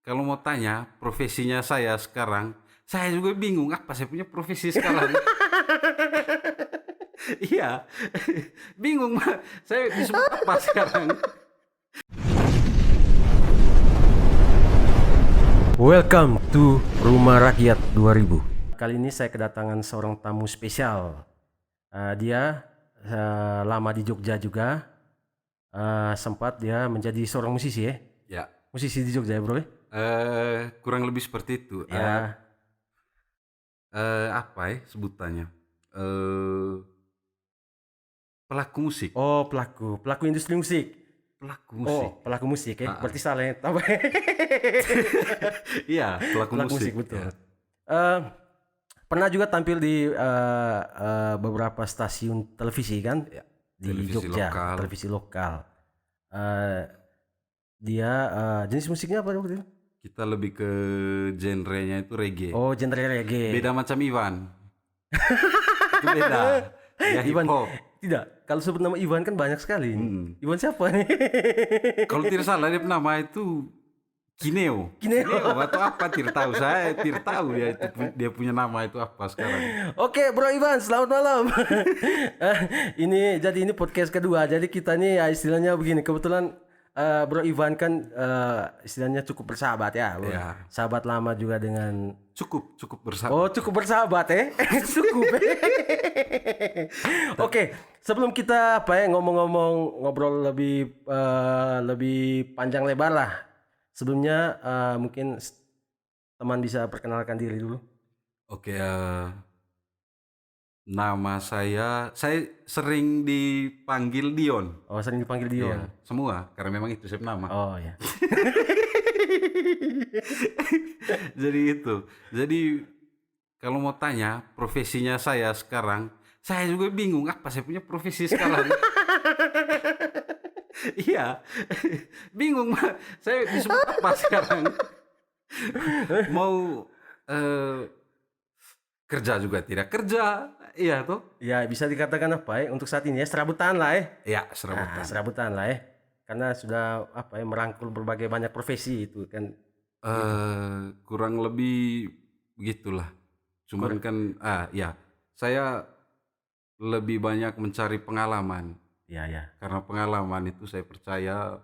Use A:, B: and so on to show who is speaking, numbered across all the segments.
A: Kalau mau tanya profesinya saya sekarang, saya juga bingung apa saya punya profesi sekarang. Iya, bingung Mbak, saya disebut apa sekarang?
B: Welcome to Rumah Rakyat 2000. Kali ini saya kedatangan seorang tamu spesial. Dia lama di Jogja juga. Sempat dia menjadi seorang musisi ya.
A: Ya,
B: Musisi di Jogja ya bro ya?
A: kurang lebih seperti itu.
B: Ya.
A: Apa ya sebutannya? Pelaku musik.
B: Oh pelaku industri musik.
A: Pelaku
B: Oh
A: musik.
B: pelaku musik ya. Berarti salah ya.
A: Iya, pelaku
B: Pelaku musik
A: musik.
B: betul.
A: Ya.
B: Pernah juga tampil di beberapa stasiun televisi kan
A: Ya,
B: di
A: televisi
B: Jogja,
A: lokal.
B: televisi lokal. Dia jenis musiknya apa waktu itu?
A: Kita lebih ke genrenya itu reggae.
B: Oh, genre reggae.
A: Beda macam Ivan. Itu beda. Ya hip
B: Ivan,
A: hop.
B: tidak. Kalau sebut nama Ivan kan banyak sekali. Ivan siapa nih?
A: Kalau tidak salah dia nama itu Kineo.
B: Kineo.
A: Atau apa tidak tahu. Saya tidak tahu dia punya nama itu apa sekarang.
B: Oke, Bro Ivan, selamat malam. Ini podcast kedua. Jadi kita nih ya, istilahnya begini. Kebetulan Bro Ivan kan istilahnya cukup bersahabat ya.
A: Ya.
B: Sahabat lama juga dengan
A: Cukup bersahabat.
B: Oh, cukup bersahabat cukup. Oke, sebelum kita ngomong-ngomong ngobrol lebih panjang lebar lah. Sebelumnya mungkin teman bisa perkenalkan diri dulu.
A: Oke, nama saya sering dipanggil Dion.
B: Oh, sering dipanggil Dion.
A: Ya, semua karena memang itu saya nama.
B: Oh ya.
A: Jadi kalau mau tanya profesinya saya sekarang, saya juga bingung apa saya punya profesi sekarang. Iya, bingung Mbak, saya disebut apa sekarang? Mau kerja juga tidak kerja, iya tuh?
B: Ya, bisa dikatakan untuk saat ini ya serabutan lah
A: Ya, serabutan.
B: Serabutan lah karena sudah merangkul berbagai banyak profesi itu kan.
A: Kurang lebih begitulah. Cuman kan ya, saya lebih banyak mencari pengalaman.
B: Ya.
A: Karena pengalaman itu saya percaya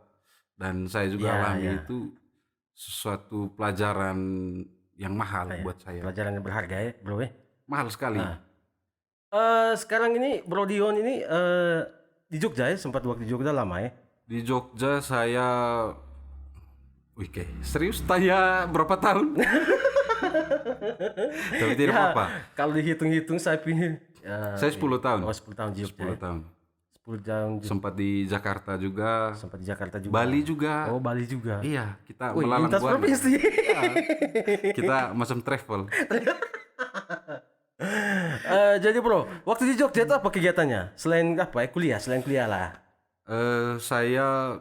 A: dan saya juga alami itu sesuatu pelajaran yang mahal buat saya.
B: Pelajaran yang berharga ya, Bro ya.
A: Mahal sekali.
B: Sekarang ini Bro Dion ini di Jogja ya, sempat waktu di Jogja lama ya.
A: Di Jogja saya serius tanya berapa tahun? Tapi tidak apa-apa.
B: Kalau dihitung-hitung saya pilih
A: Saya 10 tahun.
B: Oh, 10 tahun di Jogja.
A: 10 tahun.
B: 10 tahun
A: Sempat di Jakarta juga.
B: sempat di Jakarta juga.
A: Bali juga.
B: Oh, Bali juga.
A: Iya, kita
B: Wih,
A: melalang
B: lintas
A: buana.
B: provinsi.
A: Ya, kita macam travel.
B: Jadi Bro, waktu di Jogja itu apa kegiatannya? Selain kuliah, selain kuliah lah.
A: Saya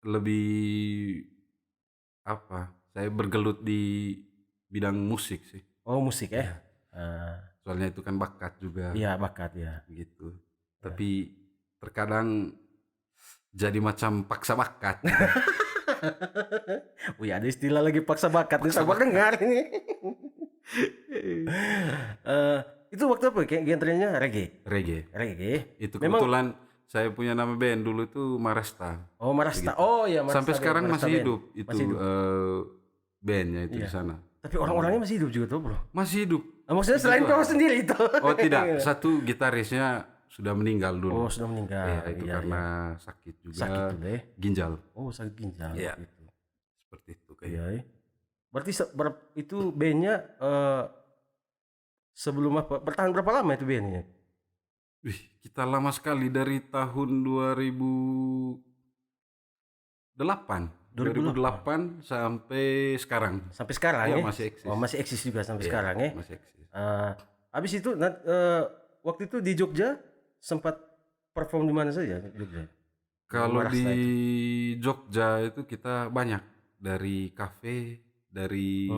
A: lebih saya bergelut di bidang musik sih.
B: Oh, musik ya.
A: Soalnya itu kan bakat juga
B: Iya, bakat ya.
A: gitu. Tapi terkadang jadi macam paksa bakat.
B: Wih, ada istilah lagi paksa bakat nih, sabar dengar ini. Itu waktu apa? Kayak genrenya reggae.
A: Reggae. Itu
B: Memang.
A: kebetulan saya punya nama band dulu itu Maresta.
B: Oh, Marasta. Oh iya, Marasta.
A: Sampai sekarang
B: Marasta
A: masih
B: Band.
A: hidup itu
B: Masih hidup.
A: bandnya itu di sana.
B: Tapi orang-orangnya masih hidup juga tuh, Bro.
A: Masih hidup.
B: Maksudnya selain kau sendiri itu.
A: Oh tidak, satu gitarisnya sudah meninggal dulu.
B: Oh, sudah meninggal.
A: Ya, itu karena sakit juga.
B: Sakit tuh deh.
A: Ginjal.
B: Oh, sakit ginjal
A: Iya.
B: gitu.
A: Seperti itu kayak.
B: Iya. Berarti itu bandnya sebelum bertahan berapa lama itu bandnya?
A: Wih, kita lama sekali dari tahun 2008 sampai sekarang.
B: Sampai sekarang
A: Iya,
B: ya?
A: masih eksis.
B: Oh, masih eksis juga sampai sekarang ya?
A: Masih eksis.
B: Habis itu waktu itu di Jogja sempat perform di mana saja Jogja?
A: Kalau di Jogja itu kita banyak dari kafe, dari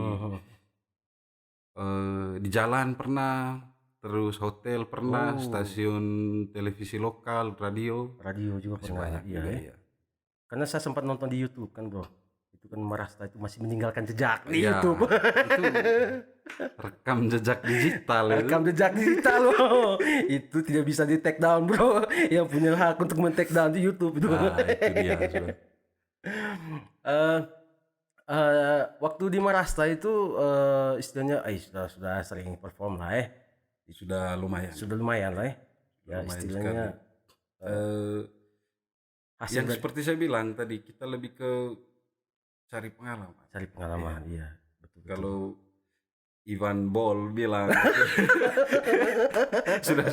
A: di jalan pernah, terus hotel pernah, stasiun televisi lokal, radio
B: juga
A: masih
B: pernah.
A: banyak
B: Iya,
A: juga, iya.
B: Karena saya sempat nonton di YouTube kan, Bro. itu kan Marasta itu masih meninggalkan jejak di
A: Ya,
B: YouTube.
A: itu rekam jejak digital itu.
B: Rekam jejak digital loh. Itu tidak bisa di take down bro. Yang punya hak untuk men-take down di YouTube itu.
A: Nah, itu dia. Sudah.
B: Eh, waktu di Marasta itu istilahnya sudah sering perform lah
A: Sudah lumayan.
B: sudah lumayan lah ya
A: Lumayan
B: istilahnya hasil
A: yang
B: dari
A: seperti saya bilang tadi, kita lebih ke cari pengalaman.
B: cari pengalaman iya betul.
A: Kalau Ivan Bol bilang sudah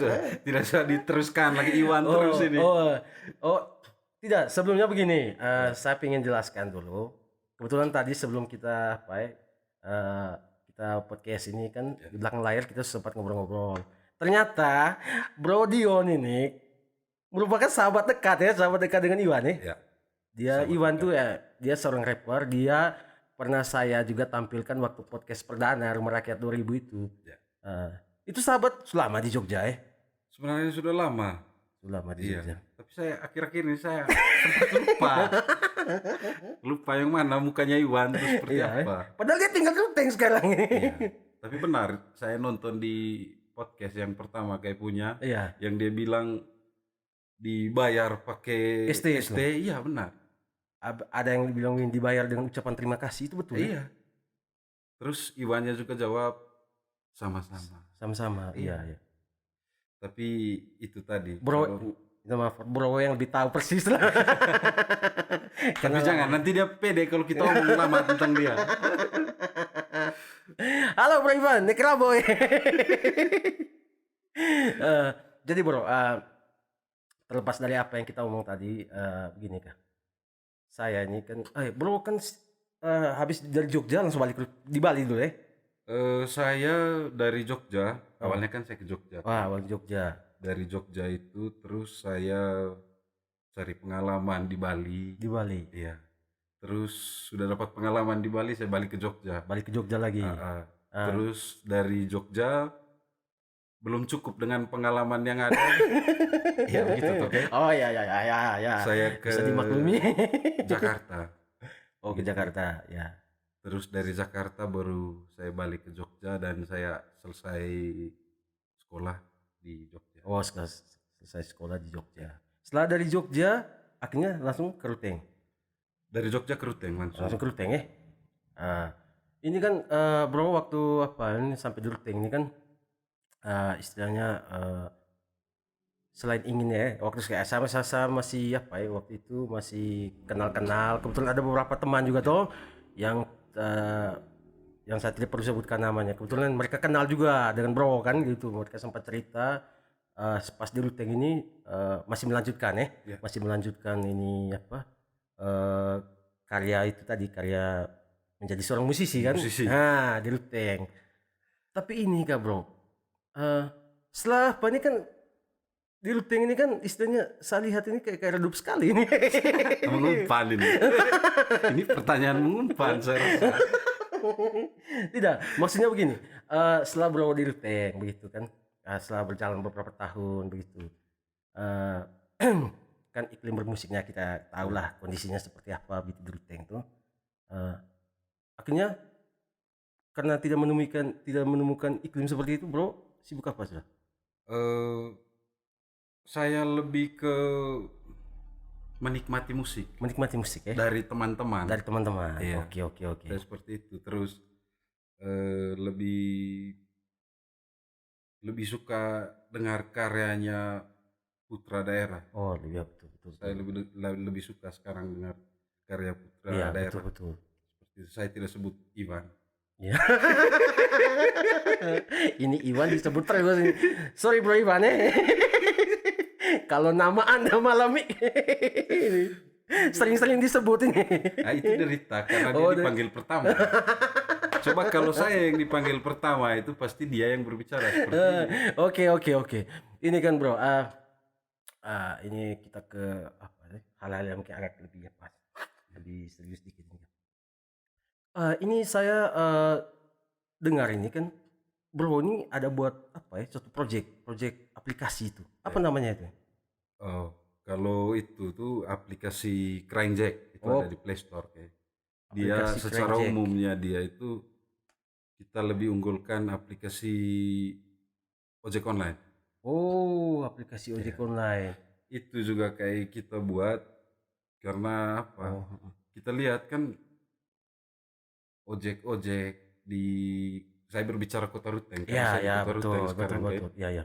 A: tidak usah diteruskan lagi Iwan terus ini.
B: Tidak, sebelumnya begini, saya ingin jelaskan dulu. Kebetulan tadi sebelum kita kita podcast ini kan di belakang layar kita sempat ngobrol-ngobrol. Ternyata Bro Dion ini merupakan sahabat dekat dengan Iwan ya.
A: Ya,
B: Dia
A: sahabat
B: Iwan
A: dekat.
B: tuh ya, dia seorang rapper. Dia pernah saya juga tampilkan waktu podcast perdana Rumah Rakyat 2000 itu.
A: Ya.
B: Itu sahabat selama di Jogja
A: Sebenarnya sudah lama.
B: Selama di
A: Iya.
B: Jogja.
A: Tapi saya akhir-akhir ini saya sempat lupa. Lupa yang mana mukanya Iwan itu seperti
B: Iya,
A: apa.
B: Padahal dia tinggal Ruteng sekarang ini.
A: Iya. Tapi benar, saya nonton di podcast yang pertama kayak punya,
B: Iya.
A: yang dia bilang dibayar pakai
B: ST.
A: iya benar.
B: Ada yang bilang dibayar dengan ucapan terima kasih itu betul.
A: Iya. Terus Iwannya juga jawab sama-sama.
B: Sama-sama. Iya.
A: Tapi itu tadi.
B: Bro, maaf, bro yang lebih tahu persis lah.
A: Tapi jangan, nanti dia pede kalau kita ngomong lama tentang dia.
B: Halo Bro Ivan, Nekra Boy. Jadi bro, terlepas dari apa yang kita omong tadi, begini kah? Saya ini kan, bro kan habis dari Jogja langsung balik di Bali dulu
A: Saya dari Jogja, awalnya kan saya ke Jogja.
B: Wah, awal Jogja.
A: Dari Jogja itu terus saya cari pengalaman di Bali.
B: Di Bali.
A: Iya. Terus sudah dapat pengalaman di Bali, saya balik ke Jogja.
B: Balik ke Jogja lagi.
A: Terus dari Jogja belum cukup dengan pengalaman yang ada. Ya begitu toh.
B: Oh ya.
A: Saya ke
B: Bisa dimaklumi.
A: Jakarta.
B: Oh, ke Jakarta, ya.
A: Terus dari Jakarta baru saya balik ke Jogja dan saya selesai sekolah di Jogja.
B: Oh, selesai sekolah di Jogja. Setelah dari Jogja, akhirnya langsung ke Ruteng.
A: Dari Jogja ke Ruteng langsung.
B: Langsung ke Ruteng ini kan bro waktu ini sampai di Ruteng ini kan istilahnya selain ingin waktu kayak sama masih waktu itu masih kenal-kenal. Kebetulan ada beberapa teman juga tuh yang saya tidak perlu sebutkan namanya. Kebetulan mereka kenal juga dengan bro kan gitu. Mereka sempat cerita pas di Ruteng ini masih melanjutkan masih melanjutkan ini karya itu tadi, karya menjadi seorang musisi kan. Nah, di Ruteng. Tapi ini kak bro, setelah apa ini kan di Ruteng ini kan istilahnya saya lihat ini kayak redup sekali ini.
A: Mengumpan ini. Ini pertanyaan mengumpan saya rasa.
B: Tidak, maksudnya begini, setelah bro di Ruteng begitu kan, setelah berjalan beberapa tahun begitu, kan iklim bermusiknya kita tahulah kondisinya seperti apa begitu di Ruteng tuh. Akhirnya karena tidak menemukan iklim seperti itu bro, sibuk apa sudah?
A: Saya lebih ke menikmati musik.
B: Menikmati musik
A: dari teman-teman.
B: Iya. Oke.
A: Dan seperti itu. Terus lebih suka dengar karyanya putra daerah.
B: Oh iya betul.
A: Saya lebih suka sekarang dengar karya putra
B: Iya,
A: daerah.
B: betul.
A: Seperti itu. Saya tidak sebut Iwan.
B: Ya. Ini Iwan disebut terus. Sorry bro Iwan Kalau nama Anda malam ini sering-sering disebut ini.
A: Nah, itu derita karena dia dipanggil pertama. Coba kalau saya yang dipanggil pertama itu pasti dia yang berbicara seperti ini.
B: Oke. Ini kan bro, ini kita ke hal-hal yang mungkin agak lebih pas, lebih serius dikit ini. Ini saya dengar ini kan bro ini ada buat suatu project aplikasi itu. Apa namanya itu?
A: Oh, kalau itu tuh aplikasi CryingJack itu ada di Play Store Dia
B: Aplikasi
A: secara
B: Crankjack.
A: umumnya dia itu kita lebih unggulkan aplikasi ojek online.
B: Oh, aplikasi ojek
A: Ya,
B: online.
A: itu juga kayak kita buat karena apa?
B: Oh,
A: Kita lihat kan ojek-ojek di saya berbicara Kota Ruteng karena
B: ya,
A: saya di
B: ya,
A: Kota
B: betul,
A: Ruteng
B: betul,
A: sekarang kayak
B: betul. Ya, ya.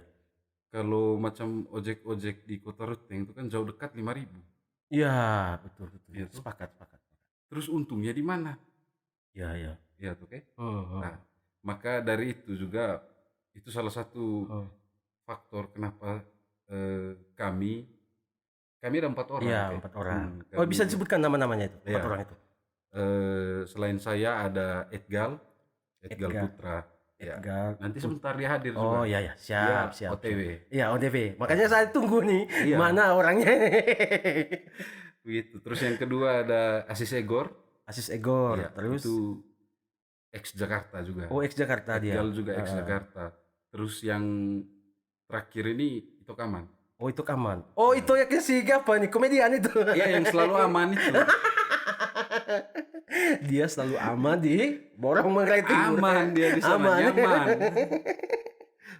A: kalau macam ojek-ojek di Kota Ruteng itu kan jauh dekat 5.000.
B: Iya, betul, betul.
A: Iya tuh.
B: Sepakat, sepakat.
A: Terus untungnya di mana?
B: Ya, ya.
A: Iya tuh kayak.
B: Hmm,
A: Nah, maka dari itu juga itu salah satu
B: hmm.
A: faktor kenapa kami ada 4 orang
B: Iya,
A: kayak.
B: 4 orang. Oh,
A: Kami
B: bisa disebutkan nama-namanya itu, 4
A: ya
B: orang itu.
A: selain saya ada Edgal
B: Edgar,
A: Putra. Ya.
B: Edgar.
A: Nanti sebentar dia hadir
B: Oh,
A: juga.
B: iya, ya.
A: Dia
B: Siap, siap.
A: OTW.
B: Iya, OTW. Makanya saya tunggu nih,
A: Iya.
B: mana orangnya.
A: Begitu. Terus yang kedua ada Asis Egor.
B: Asis Egor,
A: Iya,
B: terus
A: itu ex Jakarta juga.
B: oh, ex Jakarta dia.
A: Edgal juga ex Jakarta. Terus yang terakhir ini itu Kaman.
B: Oh, itu Kaman. Oh, itu yang si apa nih? Komedian itu.
A: Iya, yang selalu aman itu.
B: Dia selalu aman di borong mengkritik.
A: Aman dia di sana,
B: Aman.
A: nyaman.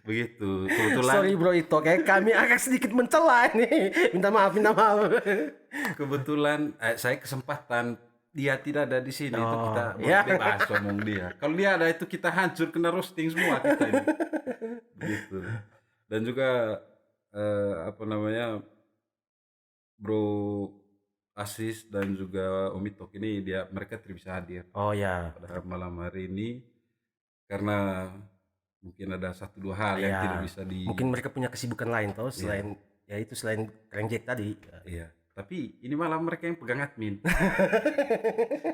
A: Begitu. Kebetulan
B: Sorry bro, itu kayak kami agak sedikit mencela nih. Minta maaf, minta maaf.
A: kebetulan saya kesempatan dia tidak ada di sini itu
B: Oh,
A: kita
B: ya.
A: bebas ngomong dia. Kalau dia ada itu kita hancur, kena roasting semua kita ini. Begitu. Dan juga apa namanya, Bro Asis dan juga Om Itok ini mereka tidak bisa hadir
B: Oh ya.
A: pada malam hari ini karena mungkin ada 1-2 hal yang
B: Ya,
A: tidak bisa di.
B: mungkin mereka punya kesibukan lain toh selain ya itu selain Crankjack tadi.
A: Iya. Tapi ini malah mereka yang pegang admin.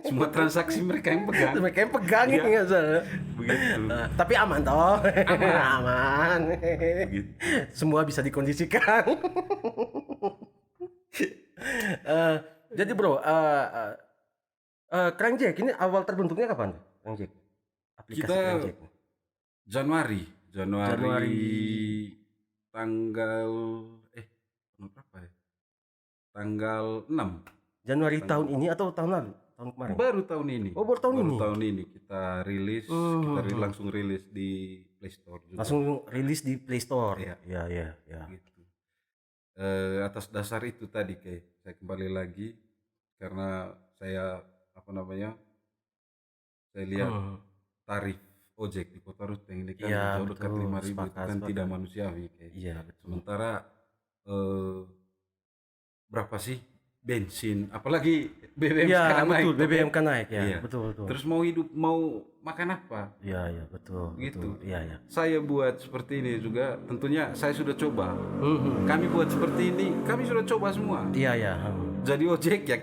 A: Semua transaksi mereka yang pegang.
B: Mereka yang pegangin
A: Iya.
B: nggak salah.
A: Begitu.
B: Tapi aman toh.
A: Aman.
B: Aman.
A: Begitu.
B: Semua bisa dikondisikan. Jadi bro, Crankjack ini awal terbentuknya kapan? Crankjack, aplikasi
A: Kita
B: Crankjack.
A: Januari
B: Januari.
A: tanggal berapa ya? Tanggal 6.
B: Januari tahun ini atau tahun lalu? Tahun kemarin?
A: Baru tahun ini.
B: Oh, baru tahun ini?
A: tahun ini kita rilis, langsung rilis di Play Store juga.
B: Langsung rilis di Play Store.
A: Iya.
B: Ya.
A: Gitu. Atas dasar itu tadi kayak saya kembali lagi karena saya saya lihat tarif ojek di Kota Ruteng ini kan
B: Iya,
A: jauh dekat
B: betul.
A: 5.000 itu kan
B: Sepakat.
A: tidak manusiawi kayak.
B: Iya, betul.
A: Sementara berapa sih bensin, apalagi BBM
B: Iya,
A: sekarang naik.
B: betul. BBM kan naik ya.
A: Iya.
B: Betul.
A: Terus mau hidup, mau makan apa?
B: Iya, betul.
A: Gitu.
B: Betul. Iya.
A: Saya buat seperti ini juga, tentunya saya sudah coba. Kami buat seperti ini, kami sudah coba semua.
B: Iya.
A: Jadi ojek ya,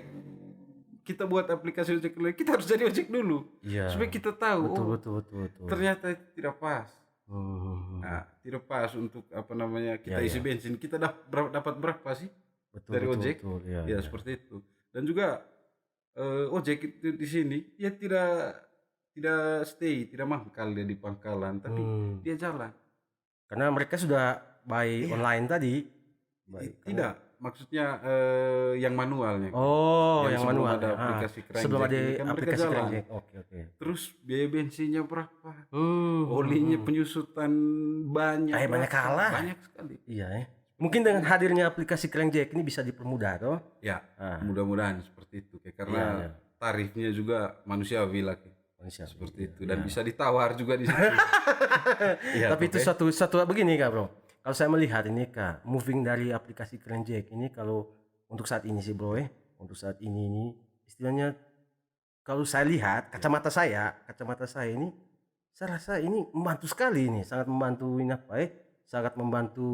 A: kita buat aplikasi ojek dulu, kita harus jadi ojek dulu.
B: Iya.
A: Supaya kita tahu,
B: Betul.
A: ternyata itu tidak pas.
B: Hmm.
A: Nah, tidak pas untuk kita
B: Iya,
A: isi bensin, kita dapat berapa sih
B: Betul,
A: dari ojek?
B: Betul. Iya.
A: Ya seperti itu. Dan juga ojek itu di sini ya tidak stay, tidak mangkal dia di pangkalan, tapi dia jalan.
B: Karena mereka sudah buy online tadi.
A: Tidak, maksudnya yang manualnya.
B: Oh, yang
A: sebelum
B: manual.
A: ada aplikasi Crankjack
B: sebelum ada
A: ini kan mereka
B: aplikasi
A: jalan.
B: Crankjack. Oke.
A: Terus biaya bensinnya berapa? Olinya penyusutan banyak.
B: Banyak kalah.
A: Banyak sekali.
B: Iya ya. Mungkin dengan hadirnya aplikasi Crankjack ini bisa dipermudah toh.
A: Ya, mudah-mudahan seperti itu. Karena tarifnya juga manusiawi lagi. Seperti itu. Dan bisa ditawar juga di situ. Ya,
B: tapi itu satu begini Kak Bro. Kalau saya melihat ini Kak, moving dari aplikasi Crankjack ini kalau untuk saat ini sih Bro untuk saat ini istilahnya kalau saya lihat kacamata saya ini saya rasa ini membantu sekali ini, sangat membantu ini sangat membantu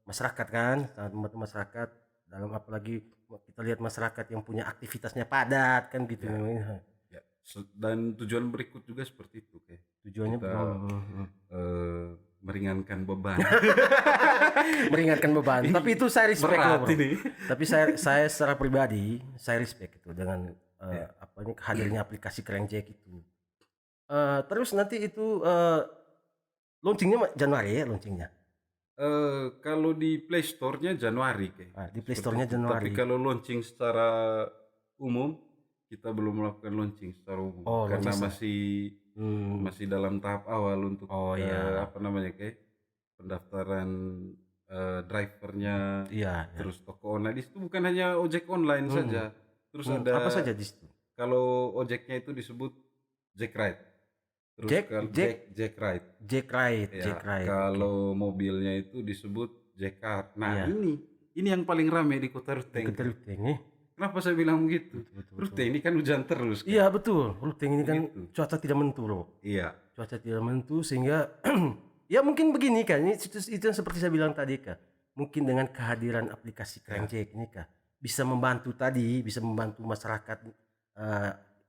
B: masyarakat kan, sangat membantu masyarakat dalam apalagi kita lihat masyarakat yang punya aktivitasnya padat kan gitu.
A: Ya. Dan tujuan berikut juga seperti itu kayak.
B: Tujuannya
A: kita meringankan beban.
B: Meringankan beban. Tapi itu saya respect loh, Bro.
A: Ini.
B: Tapi saya secara pribadi saya respect itu dengan hadirnya aplikasi Crankjack itu. Terus nanti itu launchingnya Januari ya launchingnya.
A: Kalau di Play Store-nya Januari kayak.
B: Di Play Store-nya Januari.
A: Tapi kalau launching secara umum kita belum melakukan launching secara umum
B: Oh,
A: karena
B: launching
A: masih
B: Hmm.
A: masih dalam tahap awal untuk
B: Oh iya.
A: apa namanya kayak pendaftaran drivernya,
B: Iya, ya.
A: terus toko online. Di situ bukan hanya ojek online saja, terus
B: Apa
A: ada
B: saja di situ?
A: kalau ojeknya itu disebut Jack Ride, terus
B: Jack,
A: kalau
B: Jack,
A: Jack Ride,
B: Jack Ride,
A: ya
B: Jack Ride. Oke.
A: kalau mobilnya itu disebut Jack Car. Nah
B: Iya.
A: ini yang paling ramai di kota Ruteng.
B: Ikut ruteng nih.
A: Kenapa saya bilang begitu?
B: Betul.
A: Ruteng ini kan hujan terus kan?
B: Iya betul. Ruteng ini kan
A: Begitu.
B: cuaca tidak menentu loh.
A: Iya.
B: Cuaca tidak menentu sehingga ya mungkin begini kan. Itu yang seperti saya bilang tadi kak. Mungkin dengan kehadiran aplikasi Crankjack ini kak bisa membantu masyarakat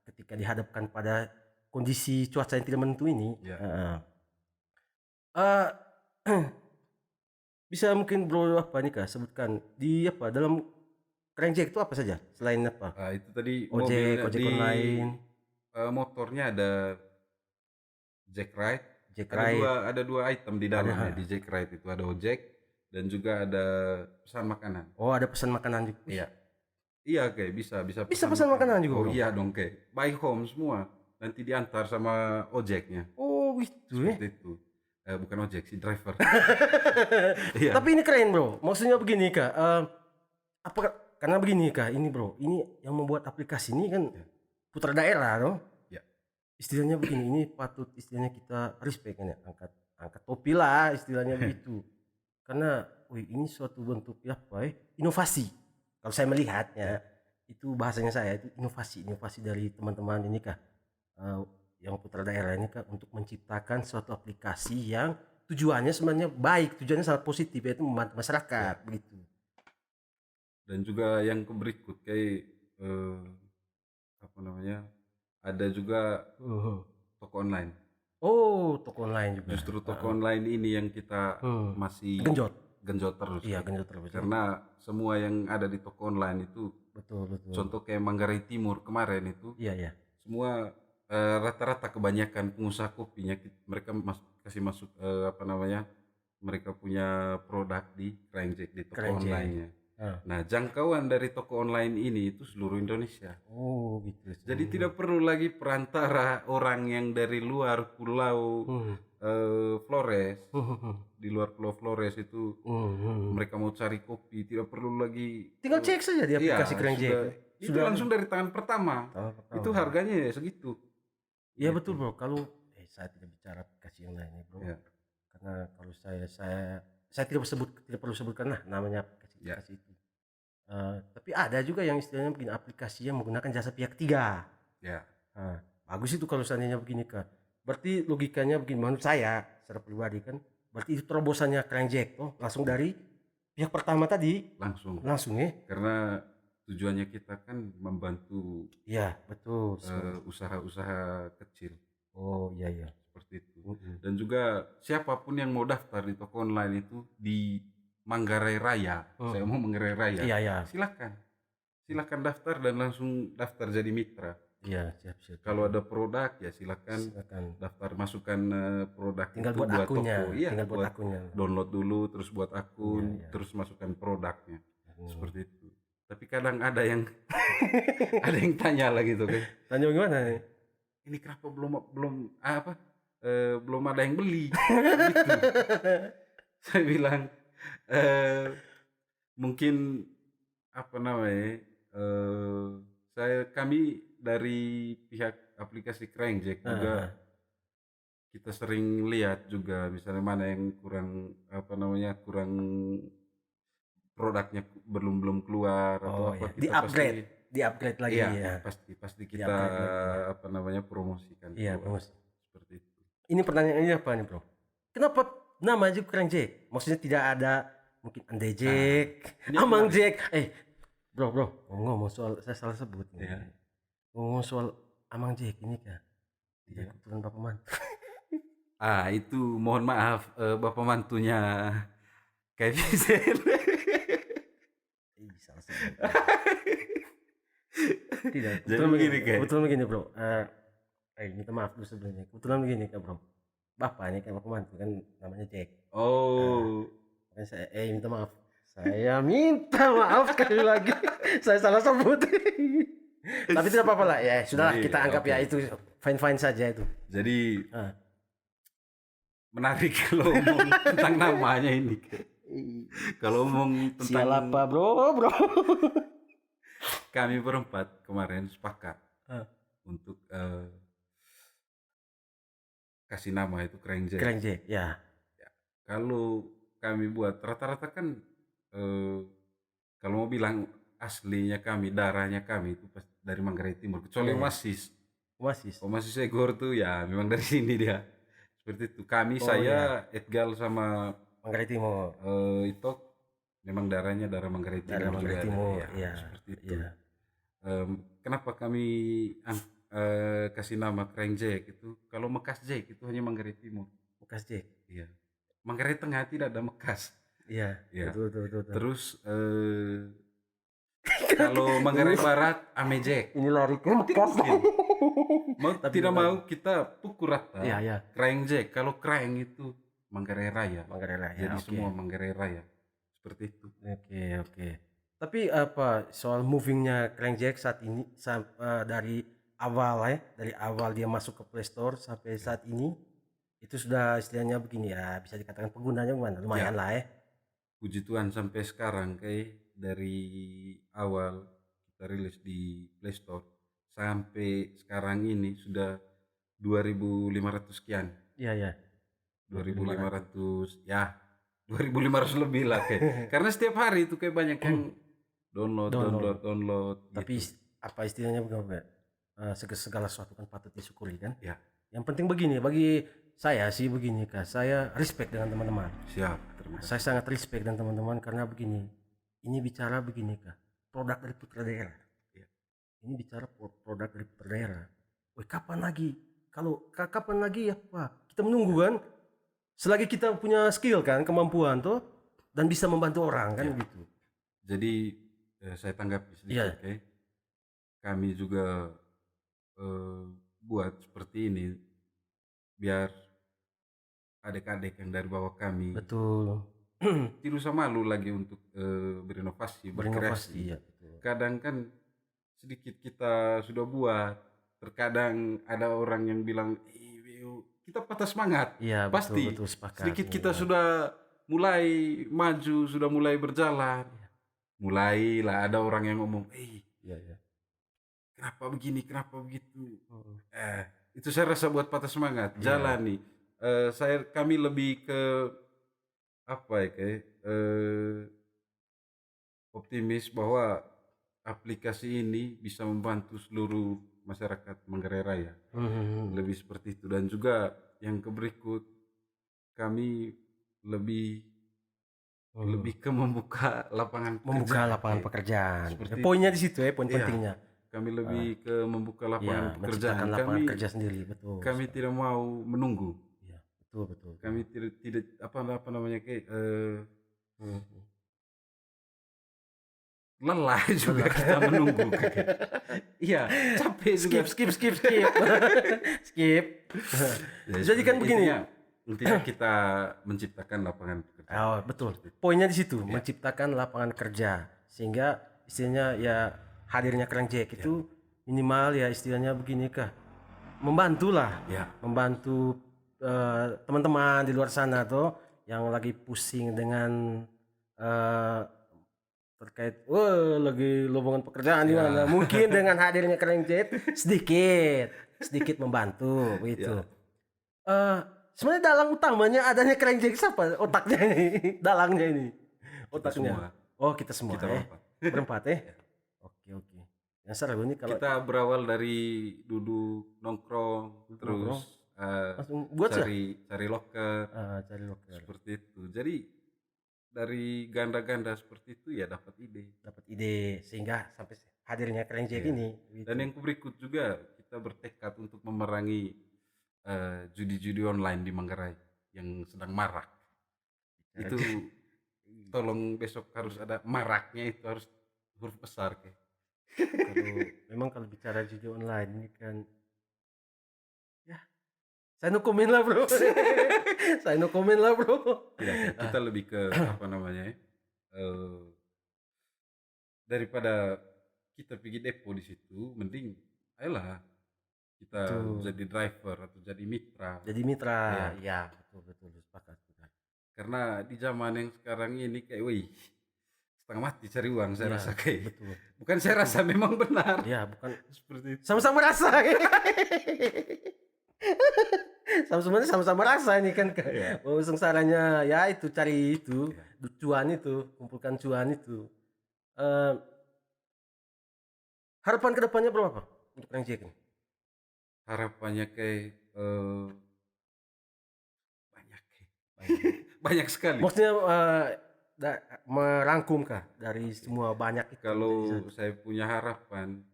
B: ketika dihadapkan pada kondisi cuaca yang tidak menentu ini.
A: Ya.
B: Bisa mungkin bro apa nih kak sebutkan di apa dalam Crankjack itu apa saja selain apa?
A: Itu tadi
B: Ojek
A: mobilnya di
B: online.
A: motornya ada Jack Ride.
B: Jack Ride.
A: Ada dua item di dalamnya di Jack Ride itu, ada ojek dan juga ada pesan makanan.
B: Oh ada pesan makanan juga.
A: Iya. Iya kayak bisa
B: pesan makanan juga.
A: Oh iya dong kayak by home semua. Nanti diantar sama ojeknya.
B: Oh gitu
A: Seperti itu. Bukan ojek sih, driver. Iya.
B: Tapi ini keren bro. Maksudnya begini kak. Karena begini kak. Ini bro. Ini yang membuat aplikasi ini kan putra daerah dong.
A: Ya.
B: Istilahnya begini. Ini patut istilahnya kita respect kan ya. Angkat topi lah istilahnya begitu. Karena ini suatu bentuk inovasi. Kalau saya melihatnya itu bahasanya saya itu inovasi dari teman-teman ini kak. Yang putra daerah ini kak untuk menciptakan suatu aplikasi yang tujuannya sebenarnya baik, tujuannya sangat positif yaitu membantu masyarakat begitu.
A: Dan juga yang berikut kayak apa namanya? Ada juga toko online.
B: Oh, toko online juga.
A: Justru toko online ini yang kita masih genjot terus.
B: Iya, genjot terus.
A: Karena semua yang ada di toko online itu
B: betul.
A: Contoh kayak Manggarai Timur kemarin itu.
B: Iya.
A: Semua rata-rata kebanyakan pengusaha kopinya mereka kasih masuk apa namanya? Mereka punya produk di Crankjack di toko online-nya. Nah, jangkauan dari toko online ini itu seluruh Indonesia.
B: Oh, gitu.
A: Jadi tidak perlu lagi perantara orang yang dari luar pulau Flores. Di luar pulau Flores itu mereka mau cari kopi tidak perlu lagi.
B: Tinggal cek saja di aplikasi Crankjack.
A: Sudah langsung dari tangan pertama. Itu harganya ya segitu.
B: Iya betul bro. Kalau saya tidak bicara aplikasi yang lainnya bro. Ya. Karena kalau saya tidak perlu sebutkan lah namanya aplikasi itu. Tapi ada juga yang istilahnya bikin aplikasi yang menggunakan jasa pihak ketiga.
A: Ya.
B: Bagus itu kalau seandainya begini kak. Berarti logikanya begini menurut saya secara pribadi kan. Berarti itu terobosannya Crankjack langsung dari pihak pertama tadi. Langsung ya.
A: Karena tujuannya kita kan membantu.
B: Iya betul.
A: Usaha-usaha kecil.
B: Oh iya.
A: Seperti itu. Dan juga siapapun yang mau daftar di toko online itu di Manggarai Raya. Saya mau Manggarai Raya.
B: Iya.
A: Silakan daftar dan langsung daftar jadi mitra.
B: Iya, siap.
A: Kalau ada produk ya silakan daftar, masukkan produk
B: tinggal
A: itu
B: buat akunnya.
A: toko. Iya,
B: tinggal buat akunnya.
A: Download dulu terus buat akun, terus masukkan produknya. Seperti itu. Tapi kadang ada yang ada yang tanya lah gitu kan.
B: Tanya gimana?
A: Ini kenapa belum ada yang beli? Gitu. Saya bilang mungkin apa namanya? Kami dari pihak aplikasi Crankjack juga kita sering lihat juga misalnya mana yang kurang produknya belum keluar atau apa kita
B: di-upgrade lagi ya.
A: Pasti kita apa namanya promosikan.
B: Iya, promosi.
A: Seperti itu.
B: Ini pertanyaannya apa nih, Bro? Kenapa nama juga Crankjack? Maksudnya tidak ada mungkin Ande Jack, Amang Jack. Bro, ngomong soal saya salah sebut.
A: Ya.
B: Ngomong soal Amang Jack ini kan. Tidak kebetulan Bapak Mantu.
A: Itu mohon maaf Bapak Mantunya kayak Vincent.
B: Salah sebut. Tidak. Betul begini, Bro. Minta maaf dulu sebelumnya. Kebetulan begini kan, Bro. Bapak ini kan Bapak Mantu kan namanya Jack.
A: Oh.
B: Saya minta maaf. Saya minta maaf sekali lagi. Saya salah sebut. Tapi tidak apa-apa lah ya. Sudahlah
A: Jadi,
B: kita anggap ya
A: oke.
B: itu fine-fine saja itu.
A: Jadi
B: Ah.
A: menarik kalau ngomong tentang namanya ini. Kalau ngomong tentang
B: Siapa bro?
A: kami berempat kemarin sepakat
B: Ah.
A: untuk kasih nama itu Krenjek.
B: Keren Jack, ya.
A: Kalau kami buat rata-rata kan kalau mau bilang aslinya kami, darahnya kami itu dari Manggarai Timur. Kecuali
B: Iya.
A: Omasis.
B: Oasis.
A: Omasis Egor tuh ya memang dari sini dia. Seperti itu. Kami,
B: Oh,
A: saya, Edgal sama
B: Manggarai Timur.
A: itu memang darahnya darah Manggarai Timur
B: Daerah Manggarai
A: juga ada.
B: Timur,
A: Ya,
B: iya.
A: seperti itu.
B: Iya.
A: Kenapa kami kasih nama Krenjek itu? Kalau Mekas Jek itu hanya Manggarai Timur.
B: Bekas Jack.
A: Iya. Manggarai Tengah tidak ada Mekas.
B: Iya.
A: Iya.
B: Betul.
A: Terus kalau Manggarai Barat Amejek.
B: Ini lari ke Bekas.
A: Mau
B: Tapi
A: tidak
B: bukan.
A: mau kita pukul rata.
B: Iya.
A: Krenjek. Kalau Kreng itu Manggarai Raya.
B: Manggarai Raya.
A: Jadi
B: Oke.
A: semua Manggarai Raya. Seperti itu.
B: Oke. Tapi apa soal movingnya Crank Jack saat ini dari awal dia masuk ke Play Store sampai saat ini itu sudah istilahnya begini ya, bisa dikatakan penggunanya gimana? Lumayan
A: Ya.
B: lah ya.
A: Puji Tuhan sampai sekarang kayak dari awal kita rilis di Play Store sampai sekarang ini sudah 2.500 sekian.
B: Iya.
A: 2.500 ya 2.500 lebih lah kayak. Karena setiap hari itu kayak banyak yang download
B: Tapi
A: gitu.
B: apa istilahnya begini? Segala sesuatu kan patut disyukuri kan.
A: Ya,
B: Yang penting begini, bagi saya sih begini Kak, saya respect dengan teman-teman.
A: siap. Terima kasih.
B: Saya sangat respect dan teman-teman karena begini. Ini bicara begini Kak, produk dari putra daerah.
A: Ya.
B: Ini bicara produk dari putra daerah. Woi, kapan lagi? Kapan lagi ya Pak? Kita menunggu kan? Selagi kita punya skill kan, kemampuan tuh dan bisa membantu orang kan gitu.
A: Jadi saya tanggapi sedikit
B: Iya.
A: kayak. Kami juga buat seperti ini biar adik-adik yang dari bawah kami
B: Betul.
A: tidak usah malu lagi untuk berinovasi, berkreasi.
B: Iya, betul.
A: Kadang kan sedikit kita sudah buat, terkadang ada orang yang bilang, kita patah semangat.
B: Iya,
A: Pasti
B: betul sepakat.
A: sedikit kita
B: Iya.
A: sudah mulai maju, sudah mulai berjalan, mulailah ada orang yang ngomong,
B: Iya.
A: kenapa begini, kenapa begitu. Itu saya rasa buat patah semangat, jalani. Kami lebih ke apa ya kayak optimis bahwa aplikasi ini bisa membantu seluruh masyarakat Manggarai Raya. Lebih seperti itu. Dan juga yang berikut kami lebih ke membuka lapangan
B: pekerjaan.
A: Seperti
B: Poinnya di situ ya, poin
A: Iya.
B: pentingnya.
A: Kami lebih ke membuka
B: Ya,
A: lapangan pekerjaan.
B: menciptakan lapangan kerja sendiri, betul.
A: Kami tidak mau menunggu.
B: Iya, betul.
A: Kami tidak apa namanya kayak lelah juga kita menunggu. Iya, capek juga.
B: Skip. Skip. Jadi kan begini.
A: Intinya kita menciptakan lapangan pekerjaan.
B: Oh, betul. Poinnya di situ, menciptakan lapangan kerja sehingga istilahnya ya hadirnya Crank Jack itu minimal ya istilahnya begini Kak. Membantulah.
A: Ya.
B: Membantu teman-teman di luar sana tuh yang lagi pusing dengan terkait lagi lowongan pekerjaan di mana. Mungkin dengan hadirnya Crank Jack sedikit membantu gitu. Sebenarnya dalang utamanya adanya Crank Jack siapa? Otaknya ini, dalangnya ini. Otaknya.
A: Semua.
B: Oh, kita semua
A: Kita
B: berempat ya. Oke. Yang seru ini kalau
A: Kita berawal dari duduk nongkrong, terus
B: langsung buat
A: cari loker,
B: cari loker.
A: seperti itu. Jadi dari ganda-ganda seperti itu ya dapat ide.
B: Sehingga sampai hadirnya Crank Jack ini. Gitu.
A: Dan yang berikut juga kita bertekad untuk memerangi judi-judi online di Manggarai yang sedang marak. Itu tolong besok harus ada maraknya, itu harus huruf besar kayak.
B: Kalau bicara judi online ini kan ya saya no komen lah bro.
A: Ya, kita lebih ke apa namanya daripada kita pergi depo di situ, mending ayolah kita
B: Betul.
A: jadi driver atau jadi mitra.
B: Jadi mitra,
A: Iya.
B: ya betul sepakat.
A: Karena di zaman yang sekarang ini kayak, wih, setengah mati cari uang saya
B: Iya,
A: rasa kayak.
B: betul.
A: Bukan saya rasa, memang benar.
B: Ya bukan
A: Seperti itu.
B: sama-sama rasa. Sama-sama rasa ini kan.
A: Iya.
B: Oh, sengsaranya ya itu cari itu,
A: Iya.
B: cuan itu, kumpulkan cuan itu. Eh, harapan kedepannya berapa Pak untuk Kang Jack ini?
A: Harapannya kayak banyak,
B: Banyak.
A: banyak sekali.
B: Maksudnya merangkumkah dari semua banyak itu?
A: Kalau saya punya harapan,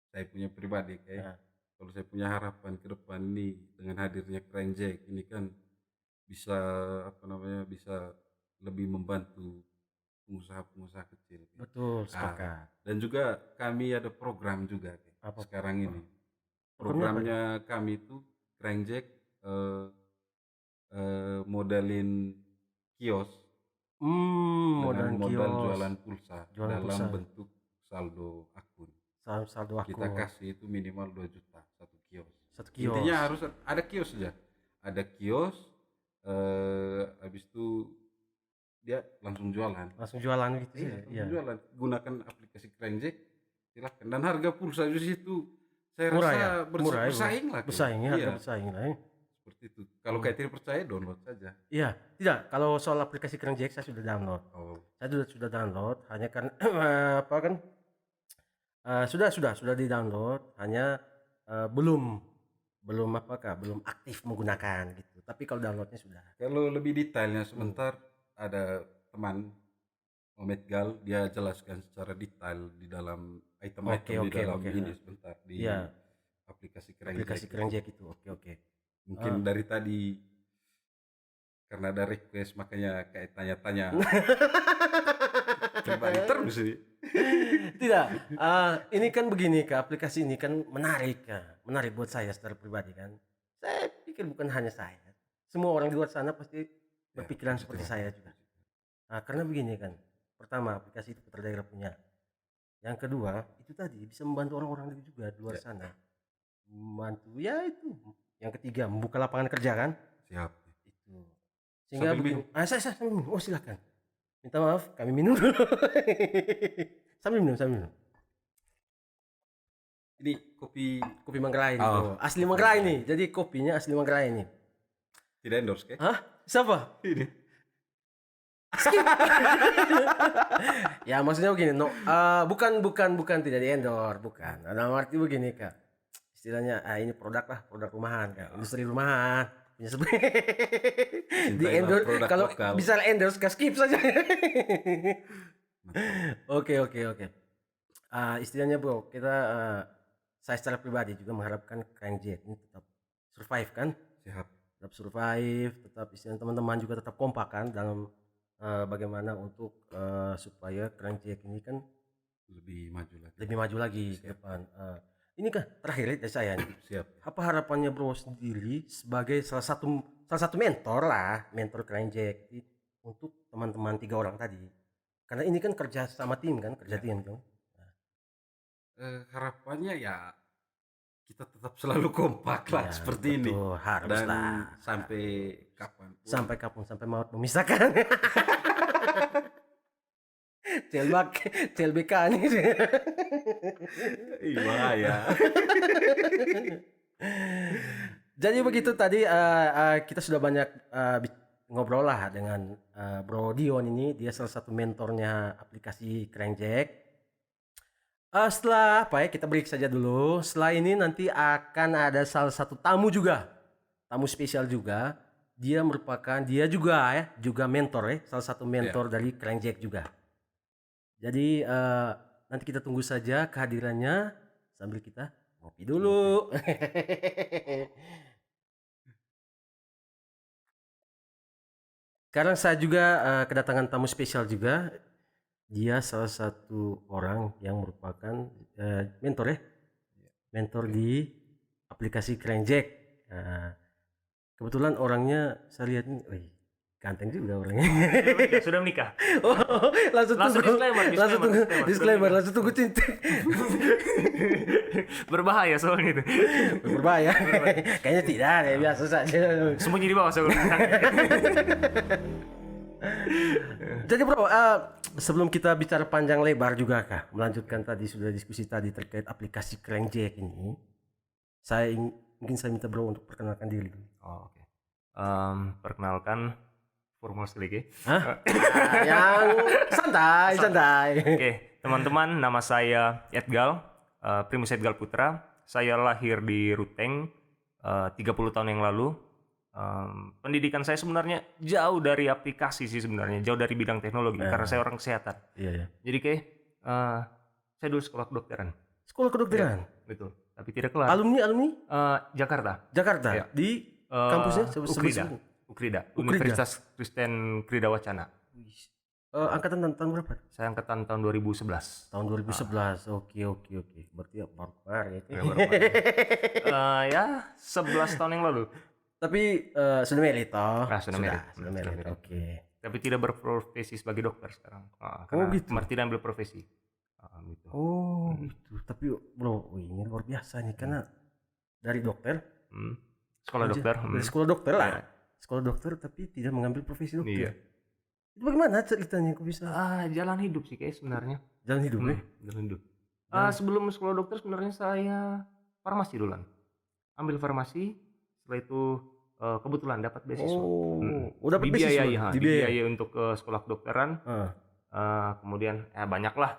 A: saya punya pribadi kayak,
B: Ya.
A: kalau saya punya harapan ke depan ini dengan hadirnya Krenjek ini kan bisa bisa lebih membantu pengusaha-pengusaha kecil.
B: Betul, sepakat.
A: Dan juga kami ada program juga
B: Apa?
A: sekarang ini.
B: Programnya
A: Programnya kami itu Krenjek modelin kios dengan
B: modal
A: modal
B: kios,
A: jualan pulsa
B: jualan
A: dalam
B: pulsa.
A: bentuk saldo akun.
B: Saldo
A: Kita
B: akun.
A: kasih itu minimal 2 juta satu kios.
B: Satu kios.
A: Intinya harus ada kios saja. Ada kios, habis itu dia langsung jualan.
B: Langsung jualan gitu
A: Iya,
B: sih.
A: langsung jualan. Gunakan aplikasi Krenjek, silakan. Dan harga pulsa di situ saya
B: Murah
A: rasa
B: ya? Murah ya,
A: bersaing lah.
B: bersaing ya,
A: Iya,
B: harga bersaing lah ya.
A: seperti itu. Kalau kayak tidak percaya, download saja.
B: Iya, tidak. Kalau soal aplikasi Kang Jack saya sudah download.
A: Oh,
B: Saya sudah download, hanya kan apa kan sudah di-download, hanya belum aktif menggunakan gitu. Tapi kalau downloadnya sudah.
A: kalau lebih detailnya sebentar ada teman Omet Gal, dia jelaskan secara detail di dalam item-item di dalam ini sebentar di
B: Iya,
A: aplikasi
B: aplikasi
A: Krenjek.
B: Kang Jack itu. Oke.
A: Mungkin dari tadi karena ada request makanya kayak tanya-tanya pribadi terus ini.
B: Tidak, ini kan begini Kak, aplikasi ini kan menarik Kak. Menarik buat saya secara pribadi kan. Saya pikir bukan hanya saya. Semua orang di luar sana pasti berpikiran seperti saya juga. Karena begini kan. Pertama, aplikasi itu putra daerah punya. Yang kedua, itu tadi bisa membantu orang-orang juga di luar sana. Membantu ya itu. Yang ketiga, membuka lapangan kerja kan.
A: Siap.
B: Itu. Sehingga
A: Sambil
B: begini. Saya minum. Oh silakan. Minta maaf, kami minum dulu. sambil minum.
A: Ini kopi
B: Manggarai ini.
A: Oh,
B: Asli Manggarai ini. Jadi kopinya asli Manggarai ini.
A: tidak endorse ke?
B: Hah? Siapa?
A: Ini.
B: Ya maksudnya begini, bukan tidak di-endorse, bukan. Dalam arti begini Kak. Istilahnya ini produk rumahan Kak. Industri rumahan. Di endorse kalau bisa endorse skip saja. Oke. Istilahnya bro, saya secara pribadi juga mengharapkan Kang Jack ini tetap survive kan?
A: Siap.
B: Tetap survive, tetap istilahnya teman-teman juga tetap kompak kan dalam bagaimana untuk supaya Kang Jack ini kan
A: lebih maju lagi
B: ke depan. Ini kan terakhir dari saya nih.
A: Siap.
B: Apa harapannya bro sendiri sebagai salah satu mentor Kang Jack untuk teman-teman 3 orang tadi? Karena ini kan kerja sama tim kan, tim kan.
A: Harapannya ya kita tetap selalu kompak lah seperti ini.
B: Harus
A: dan
B: lah.
A: Sampai kapan?
B: Sampai maut memisahkan. CLBK nih.
A: Bahaya.
B: Jadi begitu tadi kita sudah banyak ngobrol lah dengan Bro Dion ini. Dia salah satu mentornya aplikasi Kang Jack. Setelah kita break saja dulu. Setelah ini nanti akan ada salah satu tamu spesial juga. Dia juga mentor salah satu mentor dari Kang Jack juga. Jadi nanti kita tunggu saja kehadirannya sambil kita ngopi dulu. Sekarang saya juga kedatangan tamu spesial juga. Dia salah satu orang yang merupakan mentor di aplikasi Kang Jack. Kebetulan orangnya saya lihat ini, Ganteng juga orangnya.
C: Sudah menikah.
B: Oh, langsung tunggu.
C: Disclaimer.
B: Langsung tunggu cinta.
C: Berbahaya soalnya itu.
B: Berbahaya. Kayaknya tidak, ya biasa saja.
C: Sembunyi di bawah soalnya.
B: Jadi bro, sebelum kita bicara panjang lebar juga kah, melanjutkan tadi sudah diskusi tadi terkait aplikasi Crankjack ini, mungkin saya minta bro untuk perkenalkan diri dulu.
C: Oh, oke. Perkenalkan formal sekali,
B: Yang santai.
C: Oke, teman-teman, nama saya Edgal, Primus Edgal Putra. Saya lahir di Ruteng 30 tahun yang lalu. Pendidikan saya sebenarnya jauh dari aplikasi sih sebenarnya, jauh dari bidang teknologi karena saya orang kesehatan.
B: Iya.
C: Jadi saya dulu sekolah kedokteran.
B: Sekolah kedokteran.
C: Ya, betul. Tapi tidak kelar.
B: Alumni?
C: Jakarta.
B: Ya. Di kampusnya
C: Ukrida. Universitas Kristen Krida Wacana.
B: Angkatan tahun berapa?
C: Saya angkatan tahun 2011.
B: Tahun 2011. Oke. Berarti ya baru ya.
C: Ya 11 tahun yang lalu.
B: Tapi sudah merit toh?
C: Sudah merit.
B: Oke.
C: Tapi tidak berprofesi sebagai dokter sekarang.
B: Oh gitu.
C: Tidak ambil profesi. Gitu.
B: Oh gitu. Tapi bro, ini luar biasa nih karena dari dokter.
C: Sekolah dokter.
B: Dari sekolah dokter lah. Ya. Sekolah dokter tapi tidak mengambil profesi dokter.
C: Iya.
B: Itu bagaimana ceritanya kok bisa?
C: Jalan hidup sih kayak sebenarnya.
B: Jalan hidup ya?
C: Jalan hidup. Sebelum sekolah dokter sebenarnya saya farmasi duluan. Ambil farmasi, setelah itu kebetulan dapat beasiswa.
B: Oh, dapat beasiswa.
C: Dibiayai untuk sekolah kedokteran. Kemudian banyaklah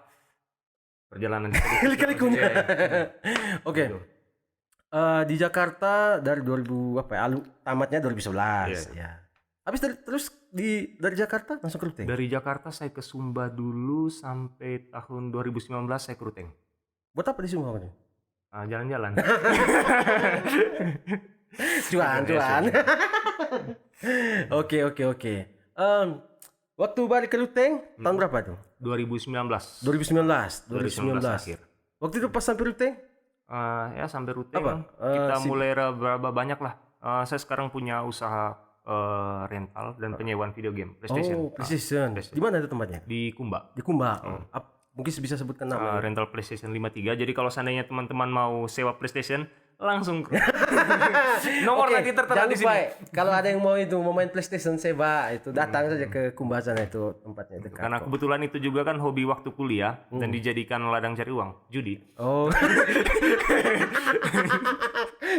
C: perjalanan
B: kali-kalikunya. Oke. Di Jakarta dari 2000 tamatnya 2011 ya. Habis terus dari Jakarta langsung ke Ruteng.
C: Dari Jakarta saya ke Sumba dulu sampai tahun 2019 saya ke Ruteng.
B: Buat apa di Sumba?
C: Jalan-jalan.
B: cuan. Oke. Waktu balik ke Ruteng tahun berapa tuh?
C: 2019
B: akhir. Waktu itu pas sampai Ruteng?
C: Ya sampai Ruteng kita mulai berapa banyak lah. Saya sekarang punya usaha rental dan penyewaan video game PlayStation.
B: PlayStation. Di mana itu tempatnya?
C: Di Kumba.
B: Mungkin bisa sebutkan nama.
C: Rental PlayStation 53. Jadi kalau seandainya teman-teman mau sewa PlayStation, langsung nomor nanti tertera di sini.
B: Kalau ada yang mau main PlayStation sewa itu datang saja ke Kumba sana, itu tempatnya dekat.
C: Karena kebetulan itu juga kan hobi waktu kuliah dan dijadikan ladang cari uang, judi.
B: Oh.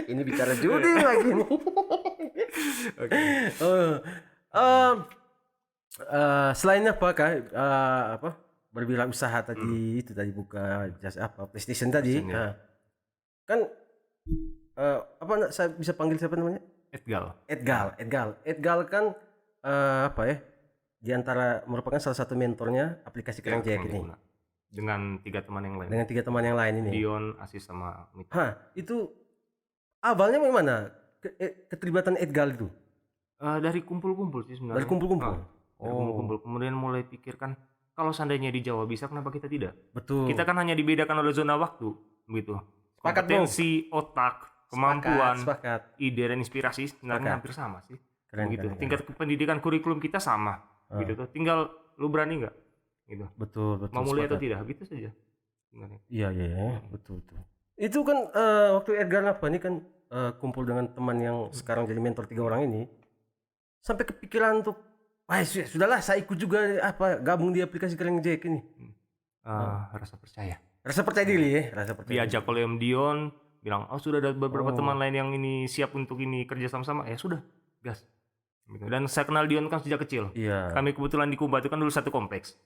B: Ini bicara judi lagi nih.
C: Oke.
B: Selain berwirausaha tadi itu tadi buka jasa PlayStation tadi. Kan saya bisa panggil siapa namanya? Edgal kan di antara merupakan salah satu mentornya aplikasi Crankjack ini.
C: Dengan 3 teman yang lain.
B: Ini.
C: Dion, Asis sama Mita.
B: Itu awalnya bagaimana keterlibatan Edgal itu?
C: Dari kumpul-kumpul sih sebenarnya.
B: Dari kumpul-kumpul.
C: Kumpul-kumpul. Kemudian mulai pikirkan kalau seandainya di Jawa bisa, kenapa kita tidak?
B: Betul.
C: Kita kan hanya dibedakan oleh zona waktu, begitu. Kompetensi, otak, kemampuan, ide dan inspirasi sebenarnya hampir sama sih. Begitu. Tingkat pendidikan kurikulum kita sama, gitu tuh. Tinggal lu berani nggak? Gitu.
B: Betul.
C: Mau mulai atau tidak, gitu saja.
B: Iya, betul. Itu kan waktu Edgar ini kan kumpul dengan teman yang sekarang jadi mentor 3 orang ini, sampai kepikiran untuk sudahlah saya ikut juga gabung di aplikasi Crankjack ini. Rasa percaya diri ya.
C: Diajak oleh Om Dion, bilang sudah ada beberapa teman lain yang ini siap untuk ini kerja sama-sama, ya sudah, gas. Dan saya kenal Dion kan sejak kecil.
B: Iya.
C: Kami kebetulan di Kumba itu kan dulu satu kompleks.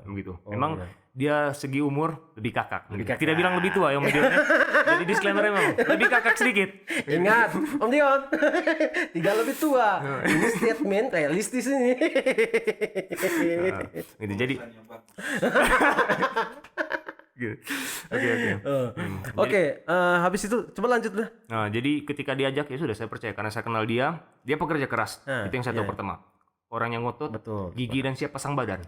C: Begitu. Memang dia segi umur lebih kakak. Tidak bilang lebih tua ya Om Dion. Jadi disclaimer memang lebih kakak sedikit.
B: Ingat Om Dion, 3 lebih tua. Ini statement realistis ini.
C: Gitu. Jadi
B: Oke, habis itu coba lanjut lah.
C: Nah, jadi ketika diajak ya sudah saya percaya karena saya kenal dia pekerja keras. Itu yang saya tahu pertama. Orang yang ngotot, gigi dan siap pasang badan.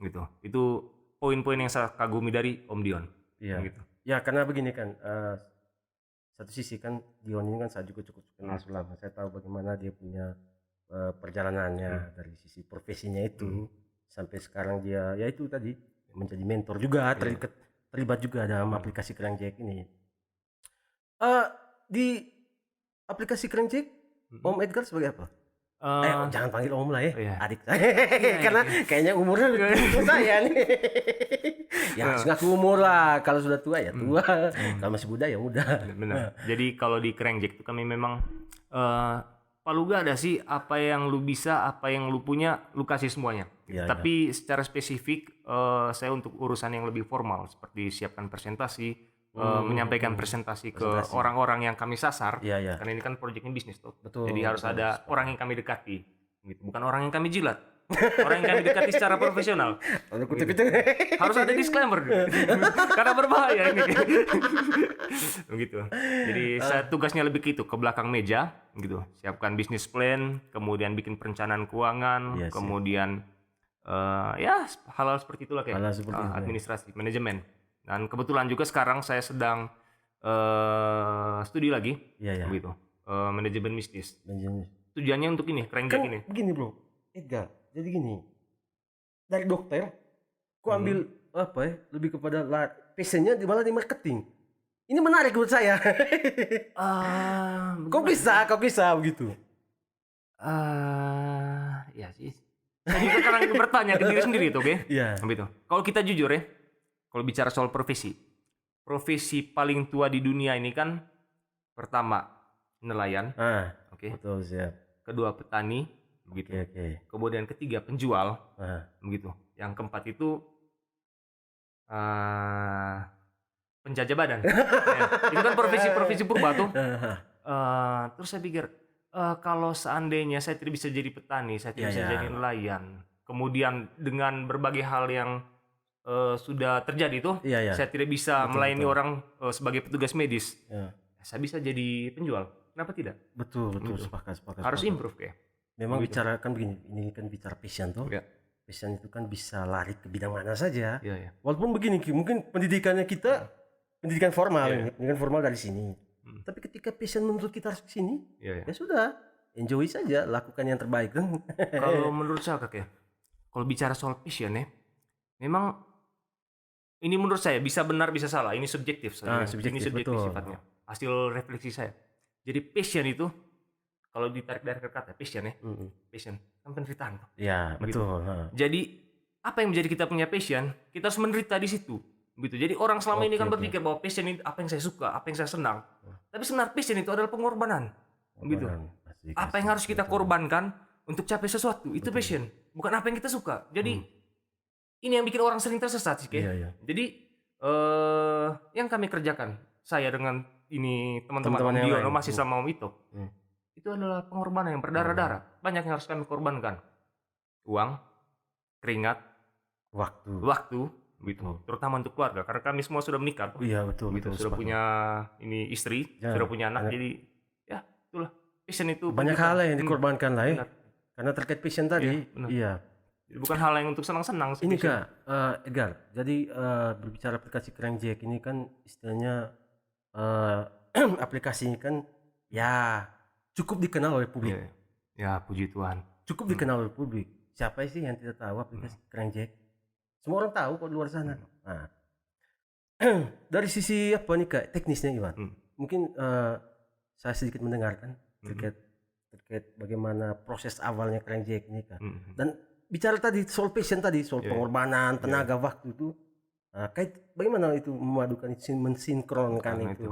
C: Gitu. Itu poin-poin yang saya kagumi dari Om Dion.
B: Gitu. Ya, karena begini kan, satu sisi kan Dion ini kan saya juga cukup kenal selama. Saya tahu bagaimana dia punya perjalanannya dari sisi profesinya itu sampai sekarang dia ya itu tadi menjadi mentor juga, terlibat juga dalam aplikasi Keranjek ini. Di aplikasi Keranjek, Om Edgar sebagai apa? Jangan panggil Om lah ya, adik saya. Karena kayaknya umurnya lebih tua saya nih. Ya harus ngaku umur lah, kalau sudah tua ya tua, kalau masih muda ya muda.
C: Benar. Jadi kalau di Keranjek itu kami memang Pak Luga ada sih, apa yang lu bisa, apa yang lu punya, lu kasih semuanya. Tapi secara spesifik saya untuk urusan yang lebih formal seperti siapkan presentasi, menyampaikan presentasi ke orang-orang yang kami sasar. Karena ini kan proyeknya bisnis tuh. Jadi harus ada orang yang kami dekati, gitu. Bukan orang yang kami jilat. Orang yang kami dekati secara profesional. Gitu. Harus ada disclaimer karena berbahaya ini. Begitu. Jadi saya tugasnya lebih ke itu, ke belakang meja gitu. Siapkan bisnis plan, kemudian bikin perencanaan keuangan, kemudian ya hal-hal seperti itulah kayak administrasi, manajemen. Dan kebetulan juga sekarang saya sedang studi lagi gitu. Manajemen bisnis. Tujuannya untuk ini, Keranjek
B: kan
C: ini.
B: Begini bro, Edgar. Jadi gini, dari dokter, ku ambil apa ya, lebih kepada passionnya malah di marketing. Ini menarik buat saya. Kok bisa begitu?
C: Ya sih. Saya juga kadang bertanya ke diri sendiri tuh, oke?
B: Iya.
C: Begitu. Kalau kita jujur ya, kalau bicara soal profesi paling tua di dunia ini kan pertama nelayan, oke?
B: Betul, siap.
C: Kedua petani, begitu. Kemudian ketiga penjual, begitu. Yang keempat itu penjajah badan. Ya, itu kan profesi purba tuh. Terus saya pikir kalau seandainya saya tidak bisa jadi petani, saya tidak bisa jadi nelayan, kemudian dengan berbagai hal yang sudah terjadi tuh, saya tidak bisa melayani orang sebagai petugas medis. Saya bisa jadi penjual. Kenapa tidak?
B: Betul, sepakat.
C: Harus improve kayak.
B: Memang bicara kan begini, ini kan bicara passion tuh. Passion itu kan bisa lari ke bidang mana saja. Walaupun begini, mungkin pendidikannya kita pendidikan formal, pendidikan formal dari sini. Tapi ketika passion menurut kita harus ke sini, ya sudah, enjoy saja, lakukan yang terbaik.
C: Kalau menurut saya kakek, kalau bicara soal passion ya, memang ini menurut saya bisa benar bisa salah, ini subjektif. Ini subjektif sifatnya, hasil refleksi saya. Jadi passion itu kalau ditarik dari kata passion ya, passion kan penderitaan.
B: Ya betul.
C: Jadi apa yang menjadi kita punya passion, kita harus menderita di situ. Begitu. Jadi orang selama ini kan berpikir bahwa passion itu apa yang saya suka, apa yang saya senang. Tapi sebenarnya passion itu adalah pengorbanan. Begitu. Apa yang harus kita korbankan untuk capai sesuatu, itu passion. Bukan apa yang kita suka. Jadi ini yang bikin orang sering tersesat sih, Jadi yang kami kerjakan, saya dengan ini teman-teman Om Diono masih sama Om Ito. Itu adalah pengorbanan yang berdarah-darah. Banyak yang harus kami korbankan. Uang, keringat, waktu, gitu. Terutama untuk keluarga, karena kami semua sudah menikah.
B: Betul.
C: Sudah punya ini istri, sudah punya anak, jadi ya itulah passion itu.
B: Banyak hal yang dikorbankan lah ya. Karena terkait passion tadi.
C: Jadi bukan hal yang untuk senang-senang.
B: Ini Kak, Edgar. Jadi berbicara aplikasi Keranjek ini kan istilahnya aplikasi ini kan ya cukup dikenal oleh publik.
C: Ya, puji Tuhan.
B: Cukup dikenal oleh publik. Siapa sih yang tidak tahu aplikasi Keranjek? Semua orang tahu kok di luar sana. Nah, dari sisi apa nih Kak, teknisnya Iwan? Mungkin saya sedikit mendengarkan terkait bagaimana proses awalnya Keranjek ini Kak. Dan bicara tadi soal passion tadi, soal pengorbanan, tenaga, waktu itu. Kait bagaimana itu memadukan itu, mensinkronkan itu?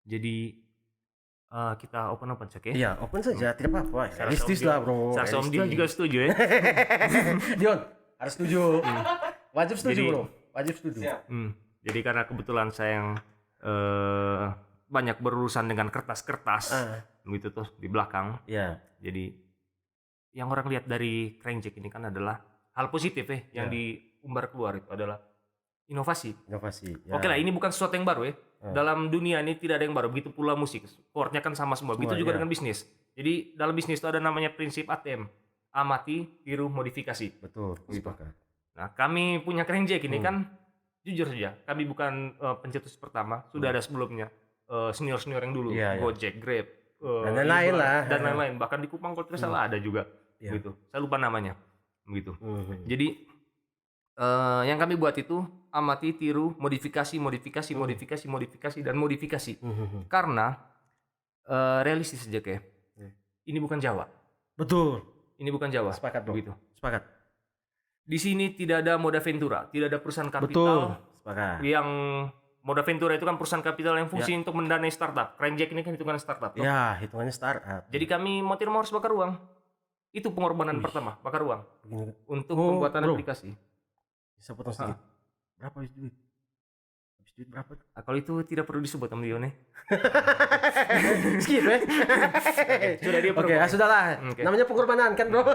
C: Jadi kita open cek ya?
B: Iya, open saja, tidak apa-apa. Realistis lah bro.
C: Saya Om Dion juga setuju ya.
B: Dion harus setuju. Wajib setuju bro, wajib setuju.
C: Jadi karena kebetulan saya yang banyak berurusan dengan kertas-kertas begitu tuh di belakang. Jadi yang orang lihat dari Keranjek ini kan adalah hal positif ya, yang diumbar keluar itu adalah inovasi. Oke lah, ini bukan sesuatu yang baru ya. Dalam dunia ini tidak ada yang baru. Begitu pula musik, chordnya kan sama semua. Begitu juga dengan bisnis. Jadi dalam bisnis itu ada namanya prinsip ATM, amati, tiru, modifikasi.
B: Betul.
C: Gitu. Nah, kami punya Keranjek ini kan jujur saja, kami bukan pencetus pertama. Sudah ada sebelumnya senior yang dulu, Gojek, Grab,
B: Dan lain-lain lah.
C: Dan lain-lain. Bahkan di Kupang kalau tidak salah ada juga.
B: Iya.
C: Gitu. Saya lupa namanya. Begitu. Jadi yang kami buat itu amati, tiru, modifikasi, dan modifikasi. Karena realistis saja kayak ini bukan Jawa.
B: Betul.
C: Ini bukan Jawa.
B: Sepakat, Bro.
C: Begitu.
B: Sepakat.
C: Di sini tidak ada Moda Ventura, tidak ada perusahaan kapital.
B: Betul. Sepakat.
C: Yang Moda Ventura itu kan perusahaan kapital yang fungsi untuk mendanai startup. Crankjack ini kan hitungan startup. Toh.
B: Ya, hitungannya startup.
C: Jadi kami mau tidak mau harus bakar uang. Itu pengorbanan pertama, bakar uang
B: Begini.
C: untuk pembuatan
B: Bro.
C: aplikasi.
B: Bisa potong sedikit. Berapa habis duit? Habis duit berapa?
C: Nah, kalau itu tidak perlu disebut sama dia nih.
B: Skip ya.
C: Sudah dia
B: Oke, sudahlah.
C: Oke.
B: Namanya pengorbanan kan, Bro.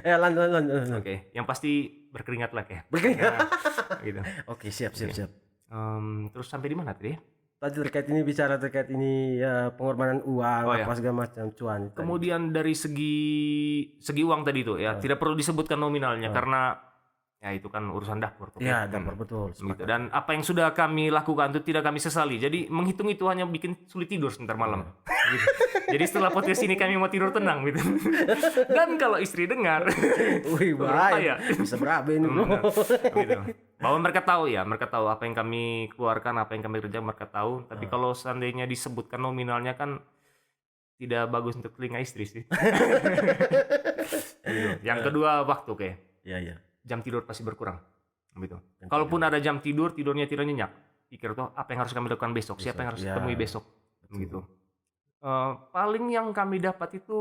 B: Ya, lanjut.
C: Oke, yang pasti berkeringat lah kayak.
B: Berkeringat.
C: Nah, gitu.
B: Oke, siap.
C: Terus sampai di mana tadi?
B: Tadi bicara terkait ini ya, pengorbanan uang,
C: Oh, ya.
B: apa segala macam cuan.
C: Kemudian dari segi uang tadi itu ya, tidak perlu disebutkan nominalnya karena ya itu kan urusan dapur tuh.
B: Ya,
C: kan.
B: dapur betul.
C: Gitu. Dan apa yang sudah kami lakukan itu tidak kami sesali. Jadi menghitung itu hanya bikin sulit tidur sebentar malam. Gitu. Jadi setelah podcast ini kami mau tidur tenang gitu. Dan kalau istri dengar,
B: Wih, bahaya. Bisa berabe ini, Bro.
C: gitu. Bahwa mereka tahu apa yang kami keluarkan, apa yang kami kerjakan mereka tahu. Tapi kalau seandainya disebutkan nominalnya kan tidak bagus untuk telinga istri sih. Gitu. Yang kedua waktu kayak.
B: Iya.
C: Jam tidur pasti berkurang gitu. Kalaupun ada jam tidur, tidurnya tidak nyenyak. Pikir tuh apa yang harus kami lakukan besok, siapa yang harus temui besok gitu. Paling yang kami dapat itu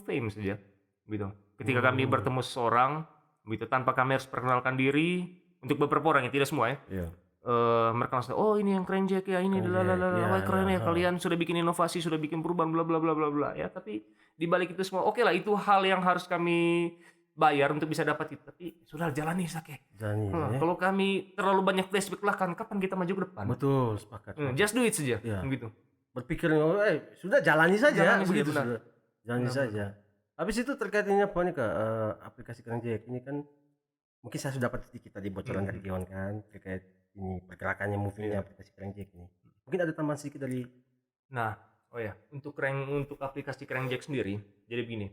C: fame saja gitu. Ketika kami bertemu seseorang gitu tanpa kami harus perkenalkan diri untuk beberapa orang yang tidak semua ya.
B: Iya.
C: Mereka langsung oh ini yang Crankjack ya, ini wah keren ya kalian sudah bikin inovasi, sudah bikin perubahan bla bla bla bla bla ya. Tapi di balik itu semua oke lah, itu hal yang harus kami bayar untuk bisa dapat itu, tapi sudah jalani Sake. Kalau kami terlalu banyak flashback lah kan, kapan kita maju ke depan?
B: Betul, sepakat.
C: Just do it saja,
B: Ya.
C: gitu.
B: Berpikir sudah jalani saja,
C: Jalani saja,
B: begitu
C: benar.
B: sudah. Jalani saja. Habis itu terkait ini apa nih Kak, aplikasi Crankjack ini kan mungkin saya sudah dapat sedikit tadi bocoran dari Kion kan terkait ini pergerakannya, movingnya aplikasi Crankjack ini. Mungkin ada tambahan sedikit dari.
C: Nah, untuk aplikasi Crankjack sendiri, jadi begini.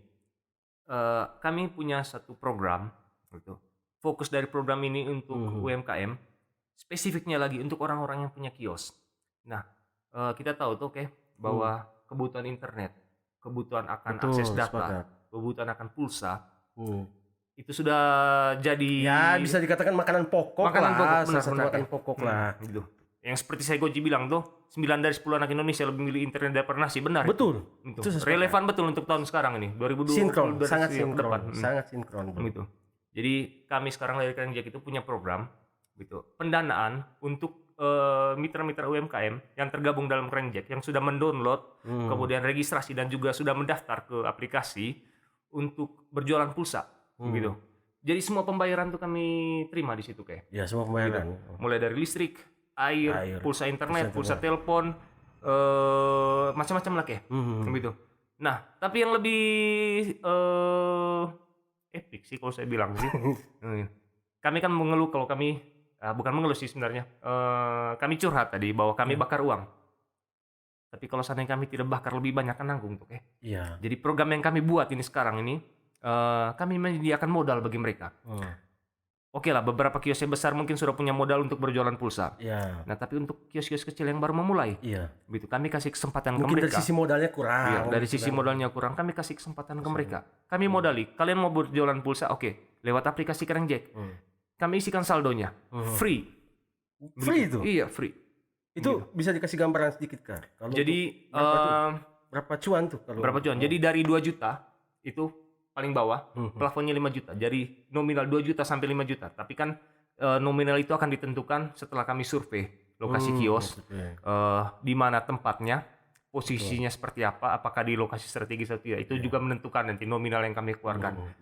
C: Kami punya satu program gitu. Fokus dari program ini untuk UMKM, spesifiknya lagi untuk orang-orang yang punya kios. Nah, kita tahu tuh bahwa kebutuhan internet, kebutuhan akan akses data, kebutuhan akan pulsa, itu sudah jadi
B: ya bisa dikatakan makanan pokok lah, makanan pokok lah
C: gitu. Yang seperti saya Goji bilang tuh, 9 dari 10 anak Indonesia lebih milih internet daripada nasi, benar.
B: Betul.
C: Itu relevan betul untuk tahun sekarang ini, 2020
B: sinkron, sangat
C: ke depan.
B: sinkron.
C: Gitu. Jadi kami sekarang dari Crankjack itu punya program gitu, pendanaan untuk mitra-mitra UMKM yang tergabung dalam Crankjack yang sudah mendownload, kemudian registrasi dan juga sudah mendaftar ke aplikasi untuk berjualan pulsa, gitu. Jadi semua pembayaran tuh kami terima di situ kayak.
B: Ya, semua pembayaran.
C: Gitu. Mulai dari listrik, air, pulsa internet, pulsa telepon, macam-macam lah kayak. Gitu. Nah, tapi yang lebih epic sih kalau saya bilang sih. Kami kan mengeluh kalau kami bukan mengeluh sih sebenarnya. Kami curhat tadi bahwa kami bakar uang. Tapi kalau seandainya kami tidak bakar lebih banyak kan nanggung tuh
B: Iya.
C: Jadi program yang kami buat ini sekarang ini kami menyediakan modal bagi mereka. Oke lah, beberapa kios yang besar mungkin sudah punya modal untuk berjualan pulsa.
B: Iya.
C: Nah, tapi untuk kios-kios kecil yang baru memulai, gitu kami kasih kesempatan
B: mungkin
C: ke mereka.
B: dari sisi modalnya kurang.
C: Iya, dari sisi modalnya kurang, kami kasih kesempatan ke mereka. Kami modali, kalian mau berjualan pulsa, oke, lewat aplikasi Crankjack. Kami isikan saldonya, free.
B: Free itu?
C: Iya, free.
B: Itu bisa dikasih gambaran sedikit Kak? Kalau
C: jadi
B: berapa cuan tuh?
C: Berapa cuan? Jadi dari 2 juta itu paling bawah, plafonnya 5 juta. Jadi nominal 2 juta sampai 5 juta. Tapi kan nominal itu akan ditentukan setelah kami survei lokasi kios, di mana tempatnya, posisinya seperti apa, apakah di lokasi strategis atau tidak. Itu juga menentukan nanti nominal yang kami keluarkan.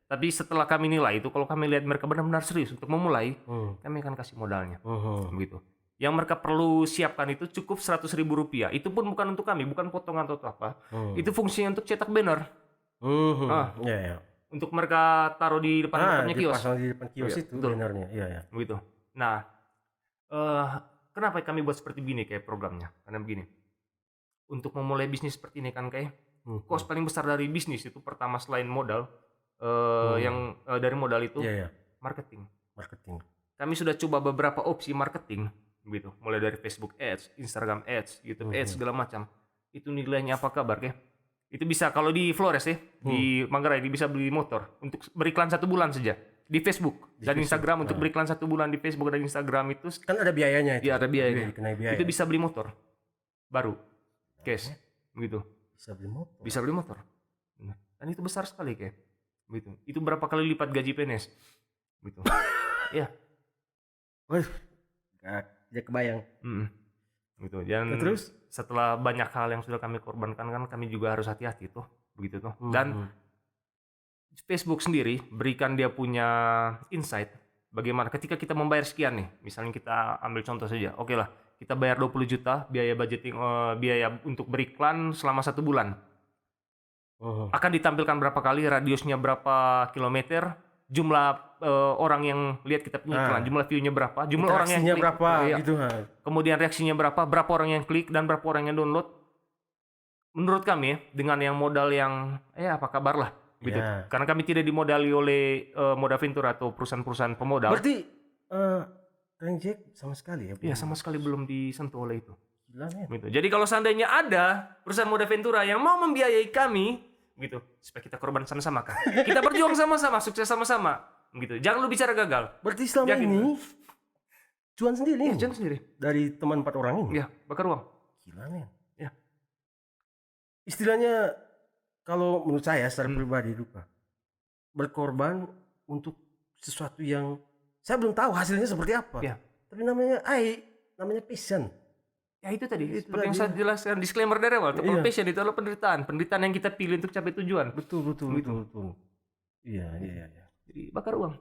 C: Tapi setelah kami nilai itu, kalau kami lihat mereka benar-benar serius untuk memulai, kami akan kasih modalnya. Begitu. Yang mereka perlu siapkan itu cukup Rp100.000. Itu pun bukan untuk kami, bukan potongan atau apa. Itu fungsinya untuk cetak banner. Untuk mereka taruh di depan kios.
B: Dipasang di depan kios itu bannernya. Iya.
C: Begitu. Nah, kenapa kami buat seperti begini kayak programnya? Karena begini. untuk memulai bisnis seperti ini kan kayak kos paling besar dari bisnis itu pertama selain modal yang dari modal itu marketing. Kami sudah coba beberapa opsi marketing gitu, mulai dari Facebook Ads, Instagram Ads, YouTube Ads segala macam. Itu nilainya apa kabar kayak? Itu bisa kalau di Flores ya, di Manggarai bisa beli motor untuk beriklan 1 bulan saja di Facebook dan Instagram. Untuk beriklan 1 bulan di Facebook dan Instagram itu
B: kan ada biayanya itu.
C: Iya, ada biayanya.
B: Biaya.
C: Itu bisa beli motor baru, cash, gitu. Bisa beli motor. Dan itu besar sekali kayak, gitu. Itu berapa kali lipat gaji PNS, gitu. Iya.
B: Wah, gak kebayang.
C: Gitu. Dan
B: terus
C: setelah banyak hal yang sudah kami korbankan kan kami juga harus hati-hati tuh, begitu tuh. Dan Facebook sendiri berikan dia punya insight bagaimana ketika kita membayar sekian nih, misalnya kita ambil contoh saja, oke lah kita bayar 20 juta biaya budgeting, biaya untuk beriklan selama 1 bulan. Akan ditampilkan berapa kali, radiusnya berapa kilometer, jumlah orang yang lihat kita punya iklan, jumlah view-nya berapa, jumlah orang yang klik,
B: berapa gitu.
C: Kemudian reaksinya berapa orang yang klik dan berapa orang yang download. Menurut kami dengan yang modal yang apa kabar lah gitu. Karena kami tidak dimodali oleh Modaventura atau perusahaan-perusahaan pemodal.
B: Berarti Crankjek sama sekali ya?
C: Iya, sama sekali belum disentuh oleh itu.
B: Gila,
C: gitu. Jadi kalau seandainya ada perusahaan Modaventura yang mau membiayai kami gitu, supaya kita korban sama-sama kan. Kita berjuang sama-sama, sukses sama-sama gitu. Jangan lu bicara gagal.
B: Berarti selama ini cuan sendiri.
C: Iya, cuan sendiri.
B: Dari teman 4 orang ini.
C: Iya, bakar uang.
B: Gila, men.
C: Ya.
B: Istilahnya kalau menurut saya secara pribadi Duka, berkorban untuk sesuatu yang saya belum tahu hasilnya seperti apa.
C: Ya.
B: Tapi namanya passion.
C: Ya itu tadi, seperti yang saya jelaskan disclaimer dari awal. Kalau passion itu adalah penderitaan yang kita pilih untuk capai tujuan.
B: Betul. Iya.
C: Jadi bakar uang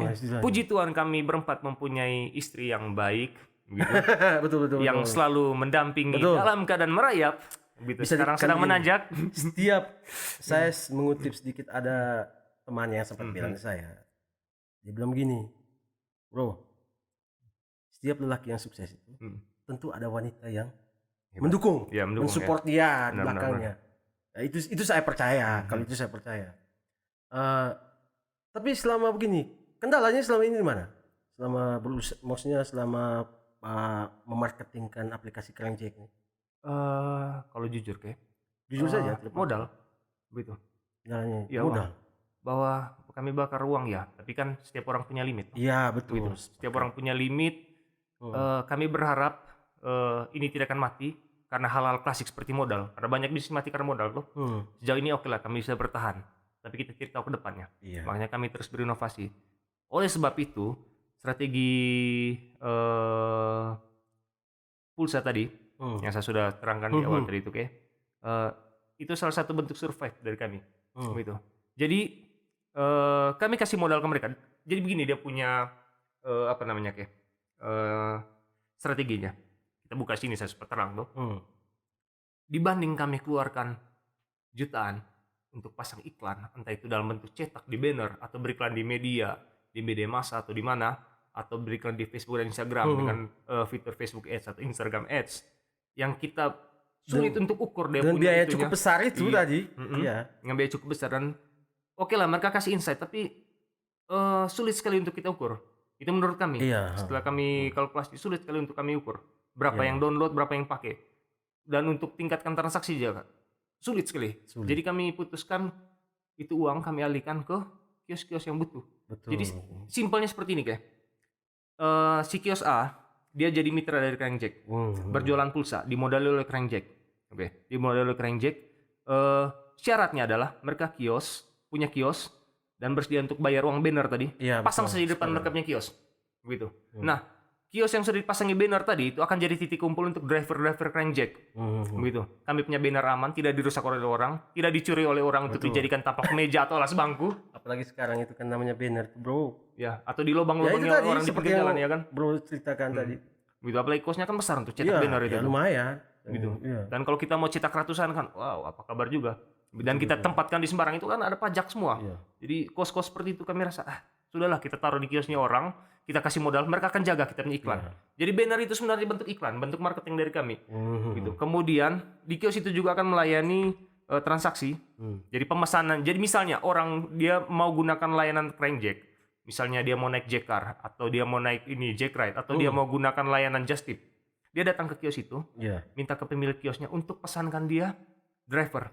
B: lah istilahnya.
C: Puji Tuhan kami berempat mempunyai istri yang baik gitu.
B: betul.
C: Yang selalu mendampingi dalam keadaan merayap gitu. Sekarang sedang menanjak.
B: Setiap saya mengutip sedikit, ada temannya yang sempat bilang ke saya. Dia bilang begini, bro, setiap lelaki yang sukses itu tentu ada wanita yang mendukung, mensupport dia di belakangnya. Nah, itu saya percaya. Kalau itu saya percaya. Tapi selama begini, kendalanya selama ini di mana? Selama memarketingkan aplikasi Crankjek ini.
C: Kalau jujur
B: saja,
C: modal, begitu.
B: Kendalanya
C: modal. Bahwa kami bakar uang ya, tapi kan setiap orang punya limit.
B: Iya, betul.
C: Gitu. Setiap orang punya limit. Kami berharap ini tidak akan mati karena hal-hal klasik seperti modal. Karena banyak bisnis mati karena modal tuh. Sejauh ini oke lah kami bisa bertahan. Tapi kita tidak tahu ke depannya. Makanya kami terus berinovasi. Oleh sebab itu, strategi pulsa tadi yang saya sudah terangkan di awal tadi itu itu salah satu bentuk survive dari kami. Gitu. Jadi kami kasih modal ke mereka. Jadi begini, dia punya strateginya. Kita buka sini saya sempat terang tuh. Dibanding kami keluarkan jutaan untuk pasang iklan, entah itu dalam bentuk cetak di banner atau beriklan di media massa atau di mana, atau beriklan di Facebook dan Instagram dengan fitur Facebook Ads atau Instagram Ads, yang kita sulit untuk ukur dia
B: dengan
C: punya
B: biaya
C: itunya.
B: Cukup besar itu tadi.
C: Dengan biaya cukup besar, dan oke lah mereka kasih insight, tapi sulit sekali untuk kita ukur. Itu menurut kami. Setelah kami kalkulasi, sulit sekali untuk kami ukur. Berapa yang download, berapa yang pakai. Dan untuk tingkatkan transaksi juga sulit sekali. Jadi kami putuskan itu uang kami alihkan ke kios-kios yang butuh. Jadi simpelnya seperti ini si kios A dia jadi mitra dari Crankjek, berjualan pulsa, dimodali oleh Crankjek. Dimodali oleh Crankjek. Syaratnya adalah mereka punya kios dan bersedia untuk bayar uang banner tadi. Pasang saja di depan mereka punya kios. Begitu. Nah, kios yang sudah dipasangi banner tadi itu akan jadi titik kumpul untuk driver Crankjek. Begitu. Kami punya banner aman, tidak dirusak oleh orang, tidak dicuri oleh orang untuk dijadikan tapak meja atau alas bangku.
B: Apalagi sekarang itu kan namanya banner, bro.
C: Ya, atau di lubang-lubangnya orang di pinggir jalan ya kan.
B: Bro ceritakan tadi.
C: Gitu, apalagi kosnya kan besar untuk cetak banner itu.
B: Ya lumayan.
C: Gitu. Dan kalau kita mau cetak ratusan kan, wow, apa kabar juga. Dan kita tempatkan di sembarang itu kan ada pajak semua. Jadi kos-kos seperti itu kami rasa sudahlah kita taruh di kiosnya orang, kita kasih modal, mereka akan jaga kita punya iklan. Jadi banner itu sebenarnya bentuk iklan, bentuk marketing dari kami. Gitu. Kemudian di kios itu juga akan melayani transaksi. Jadi pemesanan. Jadi misalnya orang dia mau gunakan layanan Crankjack, misalnya dia mau naik Jackcar atau dia mau naik ini Jackride atau dia mau gunakan layanan Just Tip. Dia datang ke kios itu, minta ke pemilik kiosnya untuk pesankan dia driver.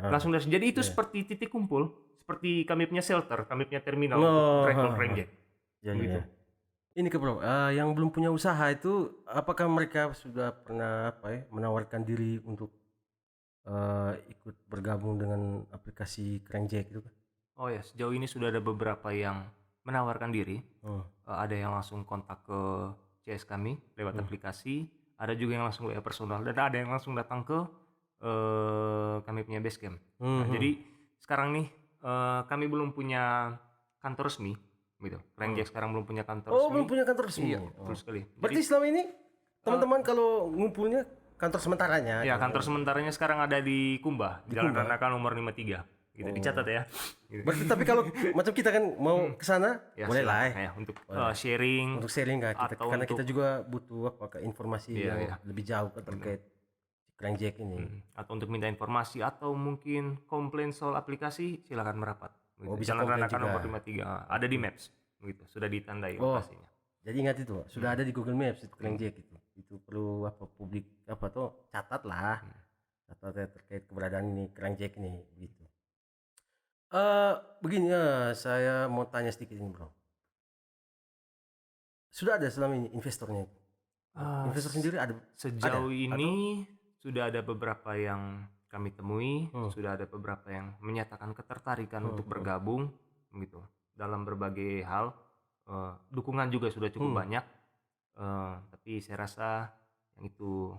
C: Langsung dari. Jadi itu seperti titik kumpul, seperti kami punya shelter, kami punya terminal untuk driver Crankjack. Gitu.
B: Ini ke bro, yang belum punya usaha itu, apakah mereka sudah pernah menawarkan diri untuk ikut bergabung dengan aplikasi Crankjack itu kan?
C: Oh ya, sejauh ini sudah ada beberapa yang menawarkan diri. Ada yang langsung kontak ke CS kami lewat aplikasi, ada juga yang langsung WA personal, dan ada yang langsung datang ke kami punya Basecamp. Nah, jadi sekarang nih kami belum punya kantor resmi. Gitu. Crankjack sekarang belum punya kantor resmi.
B: Belum punya kantor resmi.
C: Iya, betul sekali.
B: Berarti selama ini teman-teman kalau ngumpulnya kantor sementaranya?
C: Ya, kantor sementaranya sekarang ada di Kumbah, Jalan Ranaka nomor 53. Gitu, dicatat ya. Gitu.
B: Berarti tapi kalau macam kita kan mau ke sana,
C: ya,
B: boleh lah
C: ya, untuk sharing.
B: Untuk sharing kan kita, karena kita juga butuh informasi yang lebih jauh terkait Crankjack ini.
C: Atau untuk minta informasi atau mungkin komplain soal aplikasi, silakan merapat. Gitu.
B: Bisa
C: Jalan Ranaka
B: juga.
C: nomor 53, ada di Maps, gitu. Sudah ditandai lokasinya.
B: Jadi ingat itu, sudah ada di Google Maps itu Crankjack itu. Itu perlu publik catat lah. Catat terkait keberadaan ini Crankjack ini gitu. Begini ya, saya mau tanya sedikit ini bro. Sudah ada selama ini investornya itu? Investor sendiri ada?
C: Sejauh ini sudah ada beberapa yang kami temui, sudah ada beberapa yang menyatakan ketertarikan untuk bergabung gitu dalam berbagai hal. Dukungan juga sudah cukup banyak, tapi saya rasa yang itu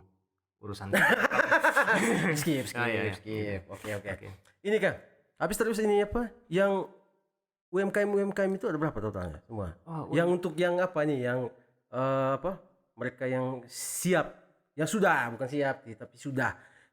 C: urusan
B: skip.
C: Ya.
B: Oke. Ini Kang, habis terus ini yang UMKM itu ada berapa totalnya semua? Yang untuk yang yang mereka yang siap, yang sudah bukan siap tapi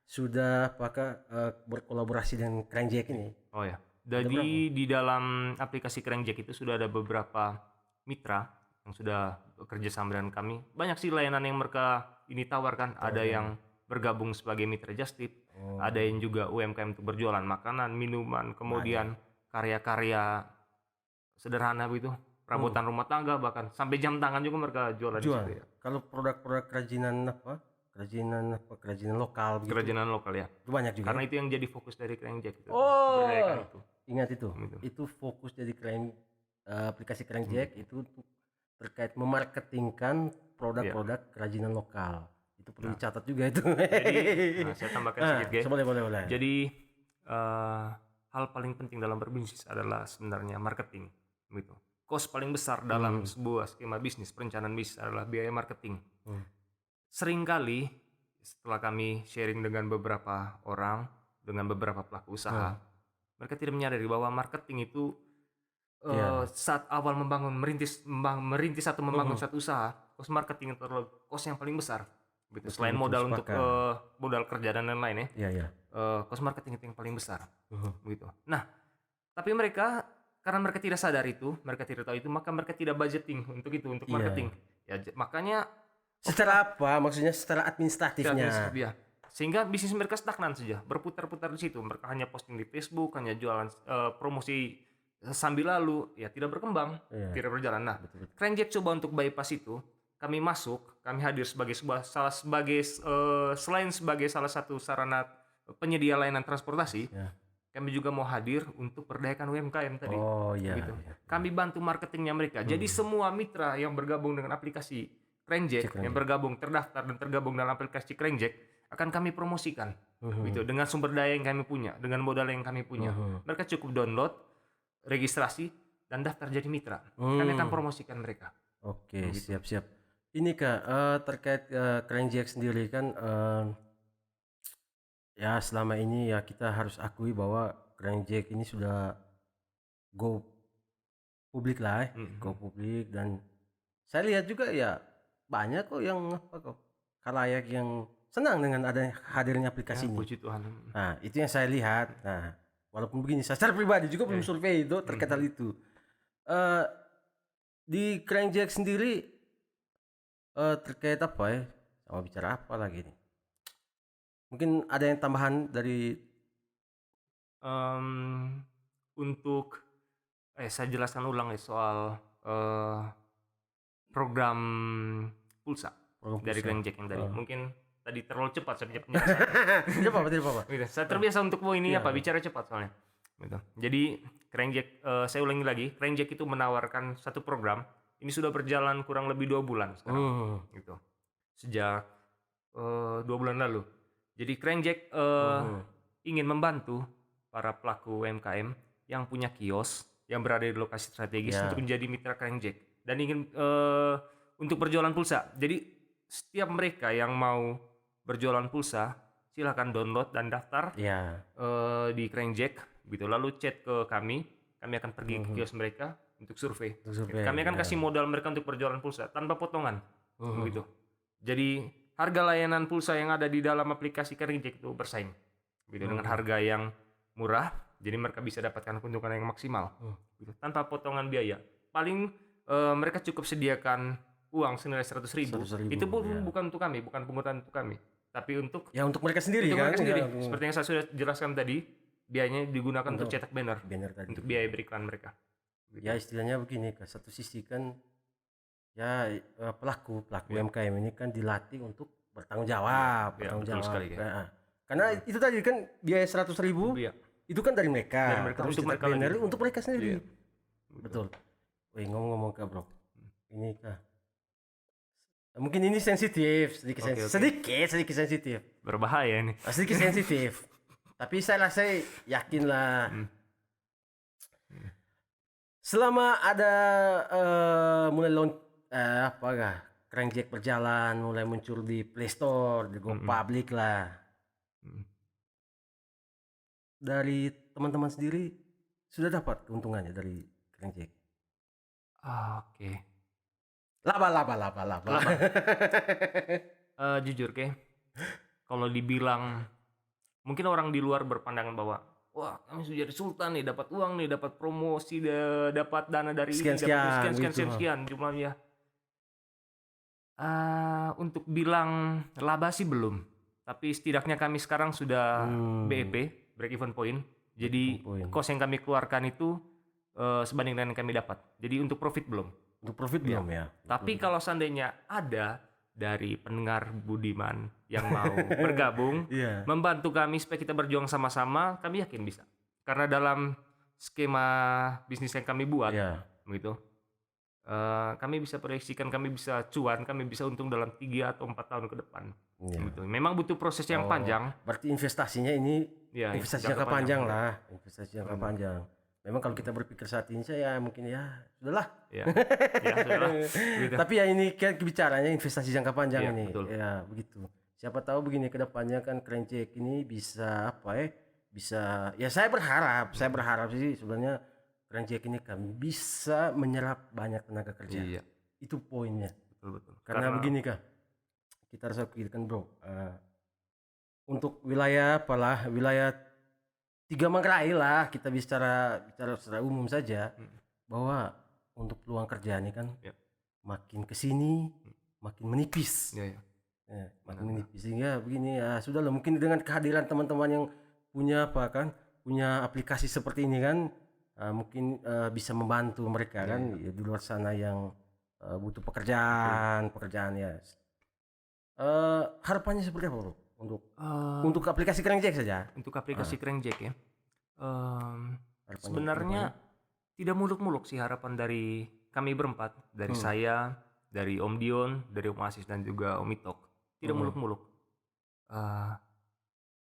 B: sudah apakah berkolaborasi dengan Crankjack ini?
C: Oh ya. Jadi di dalam aplikasi Crankjack itu sudah ada beberapa mitra yang sudah bekerja sama dengan kami. Banyak sih layanan yang mereka ini tawarkan. Ada yang bergabung sebagai mitra Just Tip, ada yang juga UMKM untuk berjualan makanan, minuman, kemudian karya-karya sederhana begitu, perabotan rumah tangga, bahkan sampai jam tangan juga mereka jualan. Di situ, ya.
B: Kalau produk-produk kerajinan kerajinan lokal begitu.
C: Kerajinan lokal ya.
B: Itu banyak juga.
C: Karena itu yang jadi fokus dari Crankjack itu. Itu.
B: Ingat itu. Itu fokus dari aplikasi Crankjack itu terkait memarketingkan produk-produk kerajinan lokal. Itu perlu dicatat juga itu.
C: Jadi, saya tambahkan sedikit, guys.
B: Boleh.
C: Jadi hal paling penting dalam berbisnis adalah sebenarnya marketing, gitu. Cost paling besar dalam sebuah skema bisnis, perencanaan bisnis adalah biaya marketing. Seringkali setelah kami sharing dengan beberapa orang, dengan beberapa pelaku usaha, mereka tidak menyadari bahwa marketing itu saat awal merintis atau membangun satu usaha, cost marketing itu adalah cost yang paling besar. Gitu. Selain modal untuk modal kerja dan lain-lain ya. Cost marketing itu yang paling besar. Gitu. Nah, tapi mereka karena mereka tidak sadar itu, mereka tidak tahu itu, maka mereka tidak budgeting untuk itu, untuk marketing. Ya, makanya
B: secara apa? Maksudnya secara administratifnya.
C: Sehingga bisnis mereka stagnan saja, berputar-putar di situ. Mereka hanya posting di Facebook, hanya jualan promosi sambil lalu, ya tidak berkembang, tidak berjalan. Nah, Crankjack coba untuk bypass itu. Kami hadir sebagai selain sebagai salah satu sarana penyedia layanan transportasi, kami juga mau hadir untuk berdayakan UMKM tadi. Gitu. Kami bantu marketingnya mereka. Jadi semua mitra yang bergabung dengan aplikasi Crankjack, yang bergabung, terdaftar dan tergabung dalam aplikasi Crankjack, akan kami promosikan, gitu, dengan sumber daya yang kami punya, dengan modal yang kami punya. Mereka cukup download, registrasi, dan daftar jadi mitra. Kami akan promosikan mereka.
B: Oke, siap. Ini Kak, terkait Crankjack sendiri kan, ya selama ini ya kita harus akui bahwa Crankjack ini sudah go publik lah, go publik, dan saya lihat juga ya banyak kok yang khalayak yang senang dengan adanya hadirnya aplikasi ini.
C: Puji Tuhan.
B: Nah, itu yang saya lihat. Nah, walaupun begini, saya secara pribadi juga belum survei itu terkait hal itu. Di Crankjack sendiri terkait apa ya? Sama bicara apa lagi nih? Mungkin ada yang tambahan dari
C: Untuk saya jelaskan ulang ya soal program pulsa
B: program
C: dari
B: pulsa.
C: Crankjack yang tadi.
B: Oh.
C: Mungkin tadi terlalu cepat saya penjelasan.
B: Tidak apa-apa, tidak apa-apa.
C: Gitu. Saya terbiasa untuk ini
B: Iya.
C: bicara cepat soalnya. Gitu. Jadi Crankjack, saya ulangi lagi, Crankjack itu menawarkan satu program. Ini sudah berjalan kurang lebih 2 bulan sekarang. Gitu. Sejak 2 bulan lalu. Jadi Crankjack ingin membantu para pelaku UMKM yang punya kios yang berada di lokasi strategis
B: Ya.
C: untuk menjadi mitra Crankjack dan ingin untuk berjualan pulsa. Jadi setiap mereka yang mau berjualan pulsa silahkan download dan daftar
B: Ya.
C: di Crankjack gitu. Lalu chat ke kami akan pergi ke kios mereka untuk survei.
B: Untuk survei,
C: Kami akan
B: ya.
C: kasih modal mereka untuk berjualan pulsa tanpa potongan. Begitu. Jadi harga layanan pulsa yang ada di dalam aplikasi Crankjack itu bersaing. Gitu, dengan harga yang murah, jadi mereka bisa dapatkan keuntungan yang maksimal. Gitu, tanpa potongan biaya. Paling mereka cukup sediakan uang senilai 100.000.
B: 100.000,
C: Itu pun
B: ya.
C: bukan untuk kami, bukan pungutan untuk kami, tapi untuk
B: Ya untuk mereka sendiri
C: untuk
B: kan.
C: mereka sendiri.
B: Ya,
C: Seperti yang saya sudah jelaskan tadi, biayanya digunakan untuk cetak banner,
B: banner tadi.
C: untuk biaya beriklan mereka. Gitu.
B: Ya istilahnya begini, ke satu sisi kan ya pelaku UMKM ini kan dilatih untuk bertanggung jawab,
C: Ya,
B: bertanggung
C: betul
B: jawab.
C: sekali, ya.
B: Nah, karena itu tadi kan biaya 100.000
C: Iya.
B: itu kan dari mereka,
C: Dari mereka,
B: terus
C: untuk
B: cetak
C: mereka
B: banner
C: lagi.
B: untuk mereka sendiri.
C: Iya.
B: Betul. Wih, ngomong-ngomong Kak Bro, ini Kak, mungkin ini sensitif, sedikit
C: Oke, oke.
B: sedikit sensitif.
C: Berbahaya ini.
B: Sedikit sensitif. Tapi saya yakin lah. Selama ada mulai Crankjack berjalan, mulai muncul di Play Store, di GoPublic lah. Dari teman-teman sendiri sudah dapat keuntungannya dari Crankjack.
C: Oke.
B: Laba.
C: Jujur kalau dibilang mungkin orang di luar berpandangan bahwa wah kami sudah jadi sultan nih, dapat uang nih, dapat promosi, dapat dana dari ini, dapat sekian jumlahnya. Untuk bilang laba sih belum, tapi setidaknya kami sekarang sudah BEP, break even point. Jadi cost yang kami keluarkan itu sebanding dengan yang kami dapat. Jadi untuk profit belum.
B: Untuk profit belum ya.
C: Tapi kalau seandainya ada dari pendengar budiman yang mau bergabung,
B: Iya.
C: membantu kami supaya kita berjuang sama-sama, kami yakin bisa. Karena dalam skema bisnis yang kami buat,
B: Iya.
C: begitu, kami bisa proyeksikan, kami bisa cuan, kami bisa untung dalam 3 atau 4 tahun ke depan.
B: Iya.
C: Gitu. Memang butuh proses yang panjang.
B: Berarti investasinya ini
C: Ya,
B: investasi jangka panjang lah, investasi jangka panjang. Memang kalau kita berpikir saat ini saya mungkin ya sudahlah.
C: Ya, sudahlah. Gitu.
B: Tapi ya ini kan bicaranya investasi jangka panjang
C: Iya,
B: ini.
C: betul.
B: Ya begitu. Siapa tahu begini ke depannya kan Crankjack ini bisa bisa ya saya berharap sih sebenarnya Crankjack ini kan bisa menyerap banyak tenaga kerja.
C: Iya,
B: Itu poinnya.
C: betul.
B: Karena begini Kak, kita harus pikirkan Bro, untuk wilayah wilayah 3 Manggarai lah, kita bicara secara umum saja bahwa untuk peluang kerja ini kan makin kesini makin menipis.
C: Iya.
B: Ya, makin menipis sehingga begini ya sudah lah, mungkin dengan kehadiran teman-teman yang punya punya aplikasi seperti ini kan mungkin bisa membantu mereka kan ya, di luar sana yang butuh pekerjaan ya. Harapannya seperti apa Bro untuk aplikasi Crankjack saja?
C: Untuk aplikasi Crankjack ya, sebenarnya tidak muluk-muluk sih harapan dari kami berempat, dari saya, dari Om Dion, dari Om Asis dan juga Om Itok. Tidak muluk-muluk.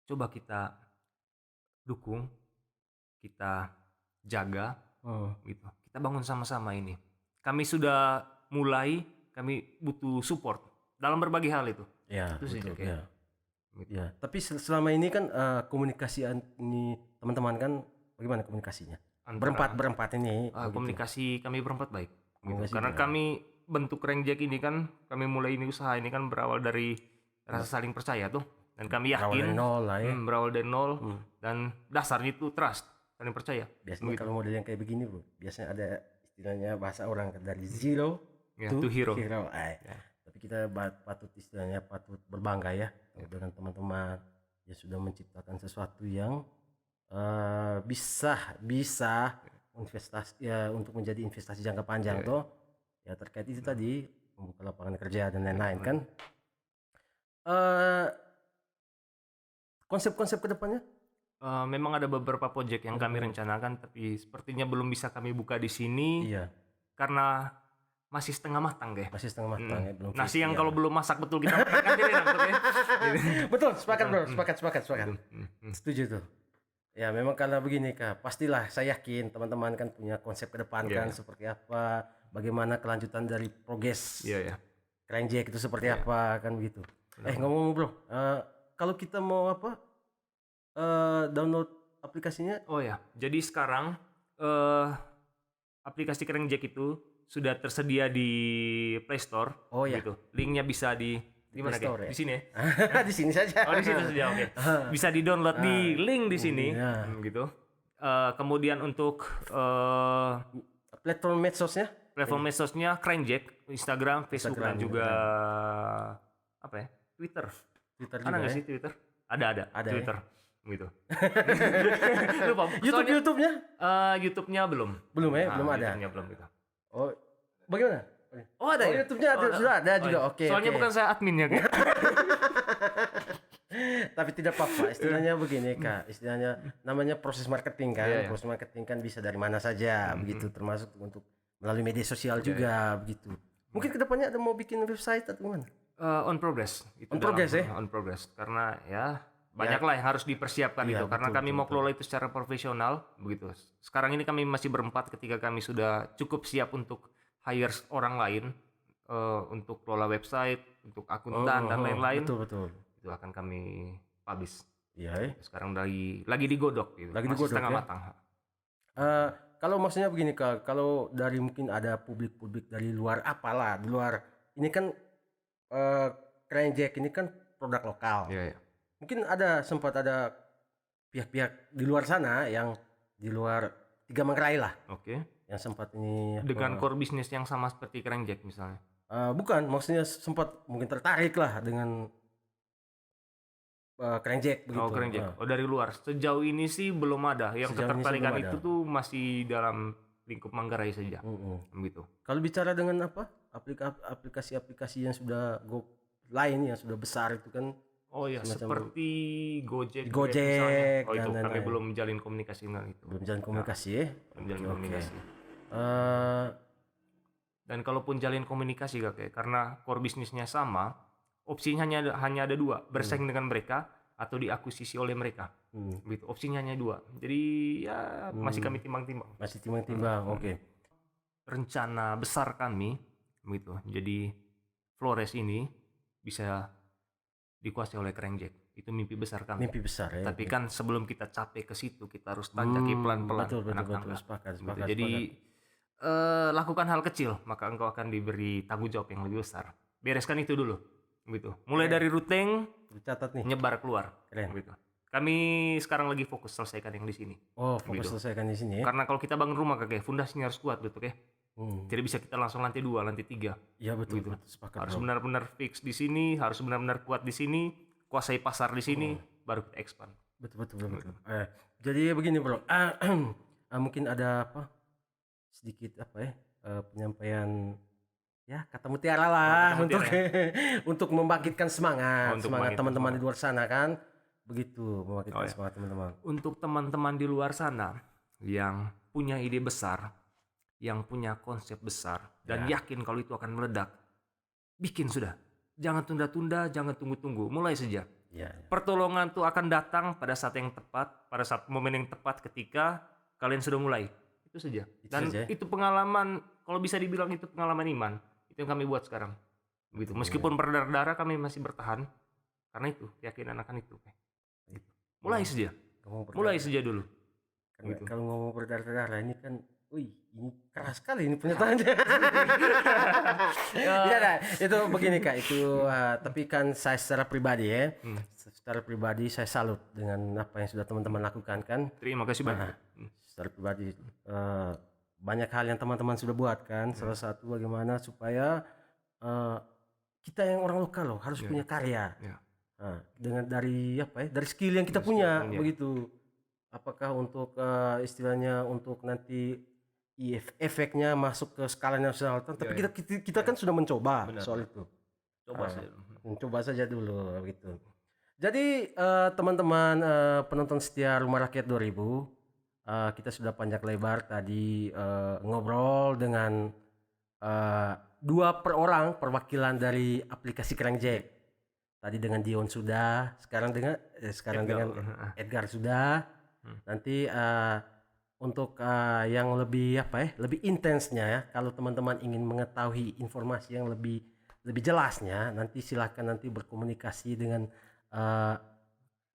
C: Coba kita dukung, kita jaga, gitu. Kita bangun sama-sama ini. Kami sudah mulai, kami butuh support dalam berbagai hal itu.
B: Ya,
C: Itu sih,
B: betul,
C: Jack,
B: ya.
C: Gitu.
B: Ya, tapi selama ini kan komunikasi ini teman-teman kan bagaimana komunikasinya?
C: Antara-
B: Berempat ini.
C: komunikasi kami berempat baik. Gitu.
B: Komunikasi
C: Karena
B: baik.
C: kami bentuk Crankjack ini kan, kami mulai ini usaha ini kan berawal dari rasa saling percaya tuh. Dan kami
B: Berawal
C: yakin
B: dari nol lah ya.
C: berawal dari nol dan dasarnya itu trust, saling percaya.
B: Biasanya kalau model yang kayak begini Bro, biasanya ada istilahnya bahasa orang dari zero
C: Ya, to hero.
B: Ya. Tapi kita patut istilahnya patut berbangga ya dengan teman-teman yang sudah menciptakan sesuatu yang bisa investasi ya, untuk menjadi investasi jangka panjang toh ya, terkait itu tadi membuka lapangan kerja dan lain-lain kan. Konsep-konsep kedepannya
C: Memang ada beberapa proyek yang kami rencanakan, tapi sepertinya belum bisa kami buka di sini
B: iya
C: karena masih setengah matang deh.
B: masih setengah matang ya, belum
C: Nasi
B: fix,
C: yang
B: ya.
C: kalau belum masak betul kita makan kan jadi enak tuh ya.
B: Betul, sepakat bro, sepakat. Setuju tuh. Ya memang karena begini Kak, pastilah saya yakin teman-teman kan punya konsep ke depan kan seperti apa, bagaimana kelanjutan dari progres
C: Iya.
B: Crankjack itu seperti apa kan begitu. Ngomong-ngomong bro, kalau kita mau download aplikasinya,
C: Oh ya, jadi sekarang aplikasi Crankjack itu sudah tersedia di Play Store.
B: Oh, ya.
C: Gitu. Linknya bisa di mana
B: Play Store,
C: ya?
B: ya?
C: Di sini ya?
B: di sini saja.
C: Oh di situ saja, oke. Bisa di-download di link di sini, gitu. Kemudian untuk
B: Platform medsosnya?
C: platform medsosnya Crankjack, Instagram, Facebook dan juga apa ya? Twitter.
B: Twitter
C: Ada
B: juga
C: nggak
B: ya?
C: sih Twitter? Ada
B: Ada,
C: Twitter, gitu. Lupa.
B: YouTube-nya?
C: YouTube-nya belum.
B: Belum ya, belum ada.
C: YouTube-nya belum gitu.
B: Oh, bagaimana?
C: Oh ada ya?
B: YouTube-nya sudah ada juga.
C: iya.
B: Oke.
C: Soalnya bukan saya adminnya kan.
B: Tapi tidak apa-apa, istilahnya begini Kak, istilahnya namanya proses marketing kan.
C: Iya.
B: Proses marketing kan bisa dari mana saja begitu, termasuk untuk melalui media sosial juga begitu. Mungkin kedepannya ada mau bikin website atau gimana?
C: On progress. Itu
B: On progress ya?
C: On progress. Karena ya banyak lah yang harus dipersiapkan
B: Iya,
C: itu. Karena
B: betul,
C: kami mau kelola itu secara profesional begitu. Sekarang ini kami masih berempat, ketika kami sudah cukup siap untuk hire orang lain untuk kelola website, untuk akuntan dan lain-lain.
B: Betul.
C: Itu akan kami publish.
B: Iya.
C: Sekarang lagi digodok gitu.
B: Lagi
C: Masih
B: digodok,
C: setengah
B: ya?
C: matang.
B: Kalau maksudnya begini Kak, kalau dari mungkin ada publik dari luar apalah, di luar ini kan Crankjack ini kan produk lokal.
C: Iya.
B: Mungkin sempat ada pihak-pihak di luar sana yang di luar Tiga Manggarai lah
C: Oke.
B: yang sempat ini
C: Dengan core bisnis yang sama seperti Crankjack misalnya.
B: bukan, maksudnya sempat mungkin tertarik lah dengan Crankjack begitu.
C: Oh, Crankjack. Oh, dari luar. Sejauh ini sih belum ada. Yang
B: Sejauh ini sih
C: ketertarikan
B: belum
C: itu
B: ada.
C: tuh masih dalam lingkup Manggarai saja. Gitu.
B: Kalau bicara dengan aplikasi-aplikasi yang sudah lain yang sudah besar itu kan,
C: Oh ya,
B: semacam
C: seperti Gojek.
B: Gojek
C: misalnya. Oh itu
B: dan
C: kami
B: lain-lain.
C: belum menjalin komunikasi dengan itu.
B: belum jalan komunikasi ya.
C: Belum jalin
B: Oke.
C: komunikasi. Dan kalaupun jalin komunikasi kakek, karena core bisnisnya sama, opsinya hanya ada dua, bersaing dengan mereka atau diakuisisi oleh mereka. Gitu. Opsinya hanya dua. Jadi ya masih kami timbang-timbang.
B: Masih timbang-timbang. Oke.
C: Rencana besar kami gitu. Jadi Flores ini bisa dikuasai oleh Crankjack. Itu mimpi besar kami.
B: Mimpi besar ya.
C: Tapi kan sebelum kita capek ke situ, kita harus tanjaki pelan-pelan.
B: Betul.
C: anak tangga.
B: Sepakat.
C: Gitu. Jadi lakukan hal kecil, maka engkau akan diberi tanggung jawab yang lebih besar. Bereskan itu dulu. Gitu. Mulai dari routing,
B: Catat nih.
C: nyebar keluar.
B: Keren.
C: Gitu. Kami sekarang lagi fokus selesaikan yang di sini.
B: Oh, fokus selesaikan di sini ya.
C: Karena kalau kita bangun rumah kakek, fondasinya harus kuat betul ya. Tidak bisa kita langsung lantai 2, lantai 3.
B: Iya betul,
C: Gitu.
B: sepakat.
C: Harus
B: bro.
C: benar-benar fix di sini, harus benar-benar kuat di sini, kuasai pasar di sini, baru kita expand.
B: Betul. Jadi begini bro, mungkin ada sedikit penyampaian ya kata mutiara lah
C: Kata
B: untuk
C: mutiara,
B: untuk membangkitkan semangat
C: Untuk
B: semangat
C: membangkitkan
B: teman-teman di luar sana kan, begitu membangkitkan
C: Oh, ya.
B: semangat teman-teman.
C: Untuk teman-teman di luar sana yang punya ide besar, yang punya konsep besar, dan yakin kalau itu akan meledak, bikin sudah. Jangan tunda-tunda, jangan tunggu-tunggu, mulai saja.
B: Ya.
C: Pertolongan itu akan datang pada saat yang tepat, pada saat momen yang tepat ketika kalian sudah mulai. Itu saja. Dan
B: saja.
C: itu pengalaman, kalau bisa dibilang itu pengalaman iman. Itu yang kami buat sekarang. Begitu. Meskipun berdarah-darah kami masih bertahan karena itu keyakinan akan itu. Gitu. Mulai saja. Mulai saja dulu.
B: Karena
C: Gitu.
B: kalau ngomong berdarah-darah ini kan, ini keras sekali ini pernyataannya. Tidak, itu begini Kak, itu tapi kan saya secara pribadi ya, secara pribadi saya salut dengan apa yang sudah teman-teman lakukan kan.
C: Terima kasih banyak.
B: Secara pribadi banyak hal yang teman-teman sudah buat kan. Salah satu bagaimana supaya kita yang orang lokal loh harus punya karya. Nah, dengan dari dari skill yang kita punya begitu. Apakah untuk istilahnya untuk nanti efeknya masuk ke skala nasional, tapi kita kan sudah mencoba soal itu. Coba saja dulu gitu. Jadi teman-teman penonton setia Rumah Rakyat 2000, kita sudah panjang lebar tadi ngobrol dengan 2 orang perwakilan dari aplikasi Kerenjek. Tadi dengan Dion sudah, sekarang dengan Edgar sudah. Nanti untuk yang lebih lebih intensnya ya, kalau teman-teman ingin mengetahui informasi yang lebih jelasnya, nanti silakan nanti berkomunikasi dengan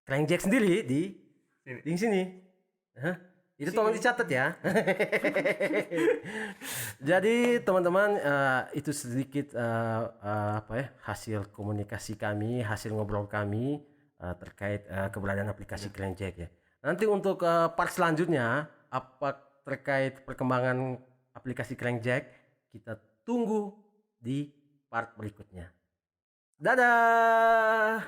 B: Kerenjek sendiri di sini. Itu tolong dicatat ya. Jadi teman-teman itu sedikit hasil komunikasi kami, hasil ngobrol kami terkait keberadaan aplikasi Kerenjek ya. Nanti untuk part selanjutnya apa terkait perkembangan aplikasi Kerenjek, kita tunggu di part berikutnya. Dadah.